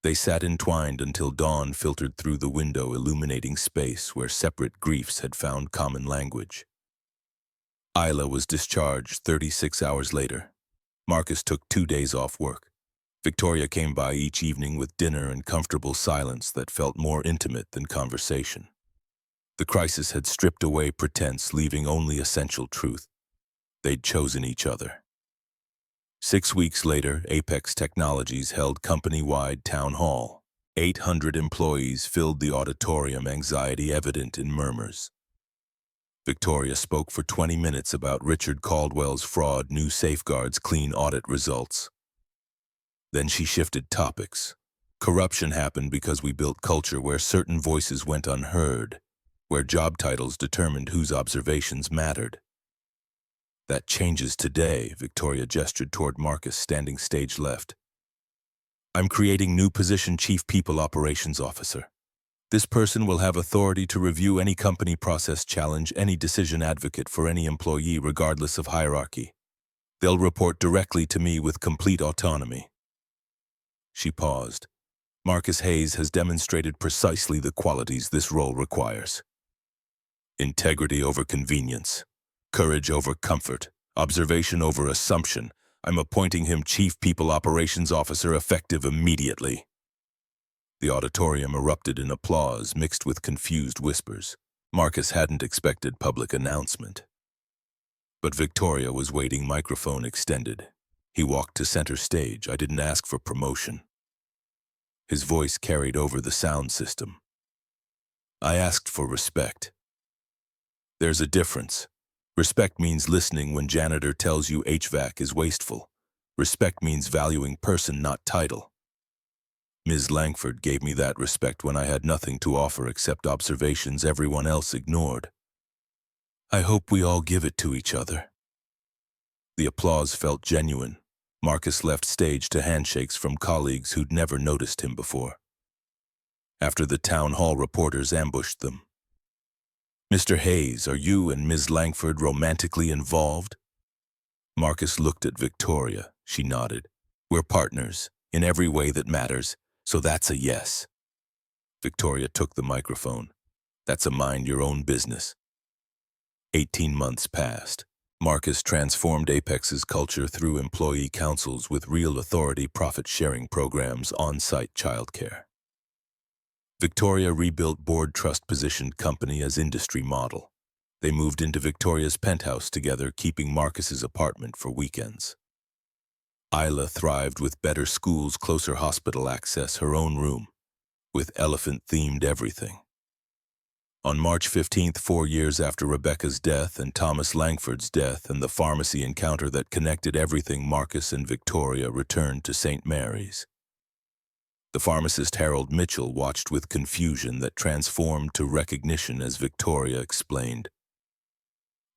They sat entwined until dawn filtered through the window, illuminating space where separate griefs had found common language. Isla was discharged 36 hours later. Marcus took 2 days off work. Victoria came by each evening with dinner and comfortable silence that felt more intimate than conversation. The crisis had stripped away pretense, leaving only essential truth. They'd chosen each other. 6 weeks later, Apex Technologies held company-wide town hall. 800 employees filled the auditorium, anxiety evident in murmurs. Victoria spoke for 20 minutes about Richard Caldwell's fraud, new safeguards, clean audit results. Then she shifted topics. Corruption happened because we built culture where certain voices went unheard, where job titles determined whose observations mattered. That changes today, Victoria gestured toward Marcus standing stage left. I'm creating new position Chief People Operations Officer. This person will have authority to review any company process challenge, any decision advocate for any employee regardless of hierarchy. They'll report directly to me with complete autonomy. She paused. Marcus Hayes has demonstrated precisely the qualities this role requires. Integrity over convenience, courage over comfort, observation over assumption. I'm appointing him Chief People Operations Officer effective immediately. The auditorium erupted in applause mixed with confused whispers. Marcus hadn't expected public announcement. But Victoria was waiting, microphone extended. He walked to center stage. I didn't ask for promotion. His voice carried over the sound system. I asked for respect. There's a difference. Respect means listening when Janitor tells you HVAC is wasteful. Respect means valuing person, not title. Ms. Langford gave me that respect when I had nothing to offer except observations everyone else ignored. I hope we all give it to each other. The applause felt genuine. Marcus left stage to handshakes from colleagues who'd never noticed him before. After the town hall, reporters ambushed them. Mr. Hayes, are you and Ms. Langford romantically involved? Marcus looked at Victoria. She nodded. We're partners, in every way that matters, so that's a yes. Victoria took the microphone. That's a mind your own business. 18 months passed. Marcus transformed Apex's culture through employee councils with real authority, profit-sharing programs, on-site childcare. Victoria rebuilt board trust-positioned company as industry model. They moved into Victoria's penthouse together, keeping Marcus's apartment for weekends. Isla thrived with better schools, closer hospital access, her own room, with elephant-themed everything. On March 15th, 4 years after Rebecca's death and Thomas Langford's death and the pharmacy encounter that connected everything, Marcus and Victoria returned to St. Mary's. The pharmacist Harold Mitchell watched with confusion that transformed to recognition as Victoria explained.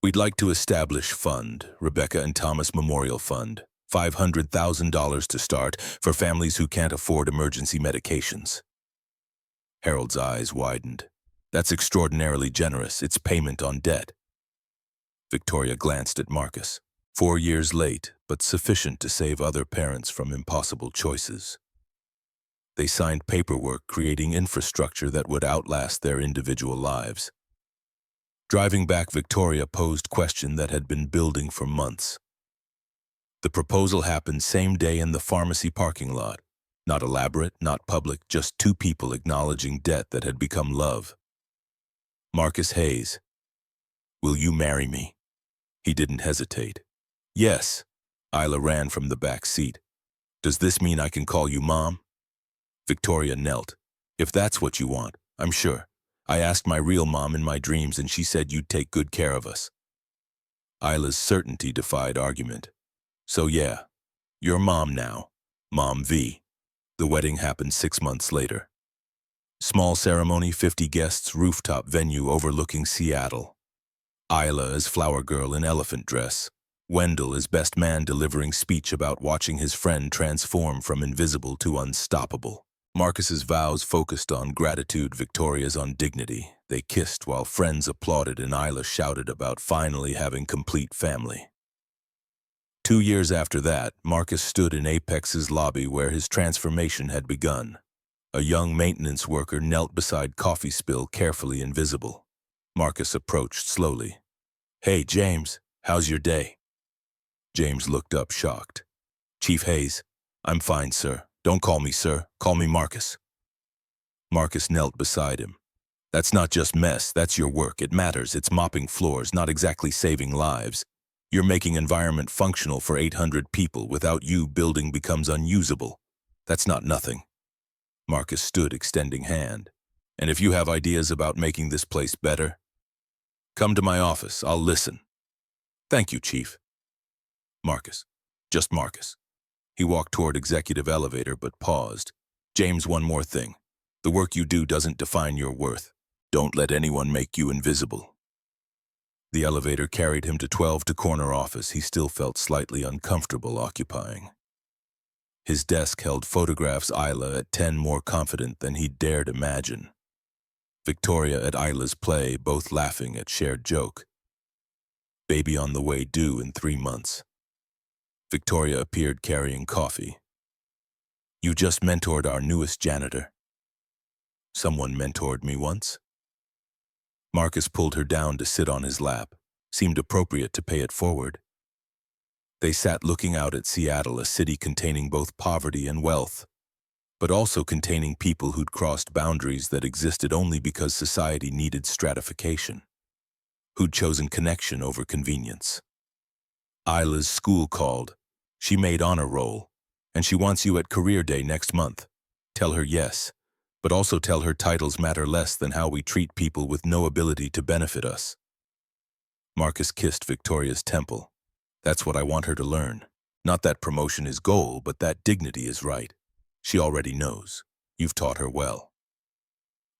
We'd like to establish fund, Rebecca and Thomas Memorial Fund, $500,000 to start for families who can't afford emergency medications. Harold's eyes widened. That's extraordinarily generous. It's payment on debt. Victoria glanced at Marcus. 4 years late, but sufficient to save other parents from impossible choices. They signed paperwork creating infrastructure that would outlast their individual lives. Driving back, Victoria posed question that had been building for months. The proposal happened same day in the pharmacy parking lot. Not elaborate, not public, just two people acknowledging debt that had become love. Marcus Hayes, will you marry me? He didn't hesitate. Yes. Isla ran from the back seat. Does this mean I can call you Mom? Victoria knelt. If that's what you want, I'm sure. I asked my real mom in my dreams and she said you'd take good care of us. Isla's certainty defied argument. So yeah, you're Mom now. Mom V. The wedding happened 6 months later. Small ceremony, 50 guests, rooftop venue overlooking Seattle. Isla as flower girl in elephant dress. Wendell as best man delivering speech about watching his friend transform from invisible to unstoppable. Marcus's vows focused on gratitude, Victoria's on dignity. They kissed while friends applauded and Isla shouted about finally having complete family. 2 years after that, Marcus stood in Apex's lobby where his transformation had begun. A young maintenance worker knelt beside coffee spill, carefully invisible. Marcus approached slowly. Hey, James, how's your day? James looked up, shocked. Chief Hayes, I'm fine, sir. Don't call me sir, call me Marcus. Marcus knelt beside him. That's not just mess, that's your work. It matters. It's mopping floors, not exactly saving lives. You're making environment functional for 800 people. Without you, building becomes unusable. That's not nothing. Marcus stood, extending hand. And if you have ideas about making this place better, come to my office. I'll listen. Thank you, Chief. Marcus. Just Marcus. He walked toward executive elevator but paused. James, one more thing. The work you do doesn't define your worth. Don't let anyone make you invisible. The elevator carried him to 12 to corner office he still felt slightly uncomfortable occupying. His desk held photographs Isla at 10 more confident than he'd dared imagine. Victoria at Isla's play, both laughing at shared joke. Baby on the way due in 3 months. Victoria appeared carrying coffee. You just mentored our newest janitor. Someone mentored me once. Marcus pulled her down to sit on his lap. Seemed appropriate to pay it forward. They sat looking out at Seattle, a city containing both poverty and wealth, but also containing people who'd crossed boundaries that existed only because society needed stratification, who'd chosen connection over convenience. Isla's school called. She made honor roll, and she wants you at career day next month. Tell her yes, but also tell her titles matter less than how we treat people with no ability to benefit us. Marcus kissed Victoria's temple. That's what I want her to learn. Not that promotion is goal, but that dignity is right. She already knows. You've taught her well.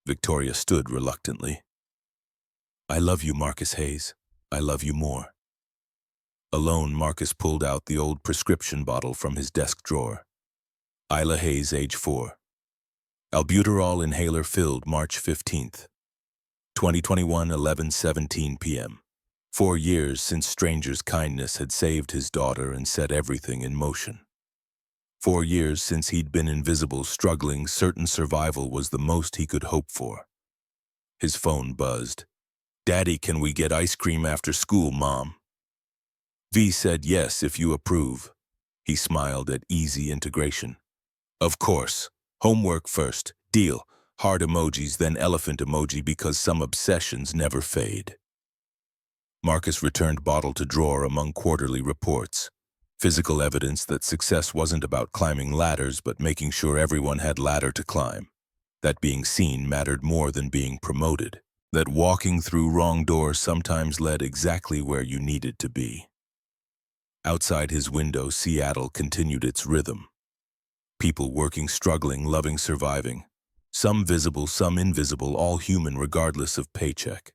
Victoria stood reluctantly. I love you, Marcus Hayes. I love you more. Alone, Marcus pulled out the old prescription bottle from his desk drawer. Isla Hayes, age 4. Albuterol inhaler filled March 15th. 2021, 11:17 p.m. 4 years since stranger's kindness had saved his daughter and set everything in motion. 4 years since he'd been invisible, struggling, certain survival was the most he could hope for. His phone buzzed. Daddy, can we get ice cream after school, Mom? V said yes if you approve. He smiled at easy integration. Of course. Homework first. Deal. Heart emojis, then elephant emoji because some obsessions never fade. Marcus returned bottle to drawer among quarterly reports. Physical evidence that success wasn't about climbing ladders but making sure everyone had ladder to climb. That being seen mattered more than being promoted. That walking through wrong doors sometimes led exactly where you needed to be. Outside his window, Seattle continued its rhythm. People working, struggling, loving, surviving. Some visible, some invisible, all human regardless of paycheck.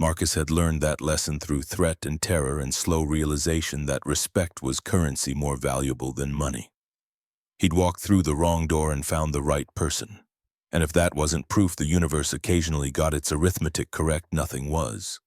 Marcus had learned that lesson through threat and terror and slow realization that respect was currency more valuable than money. He'd walked through the wrong door and found the right person. And if that wasn't proof the universe occasionally got its arithmetic correct, nothing was.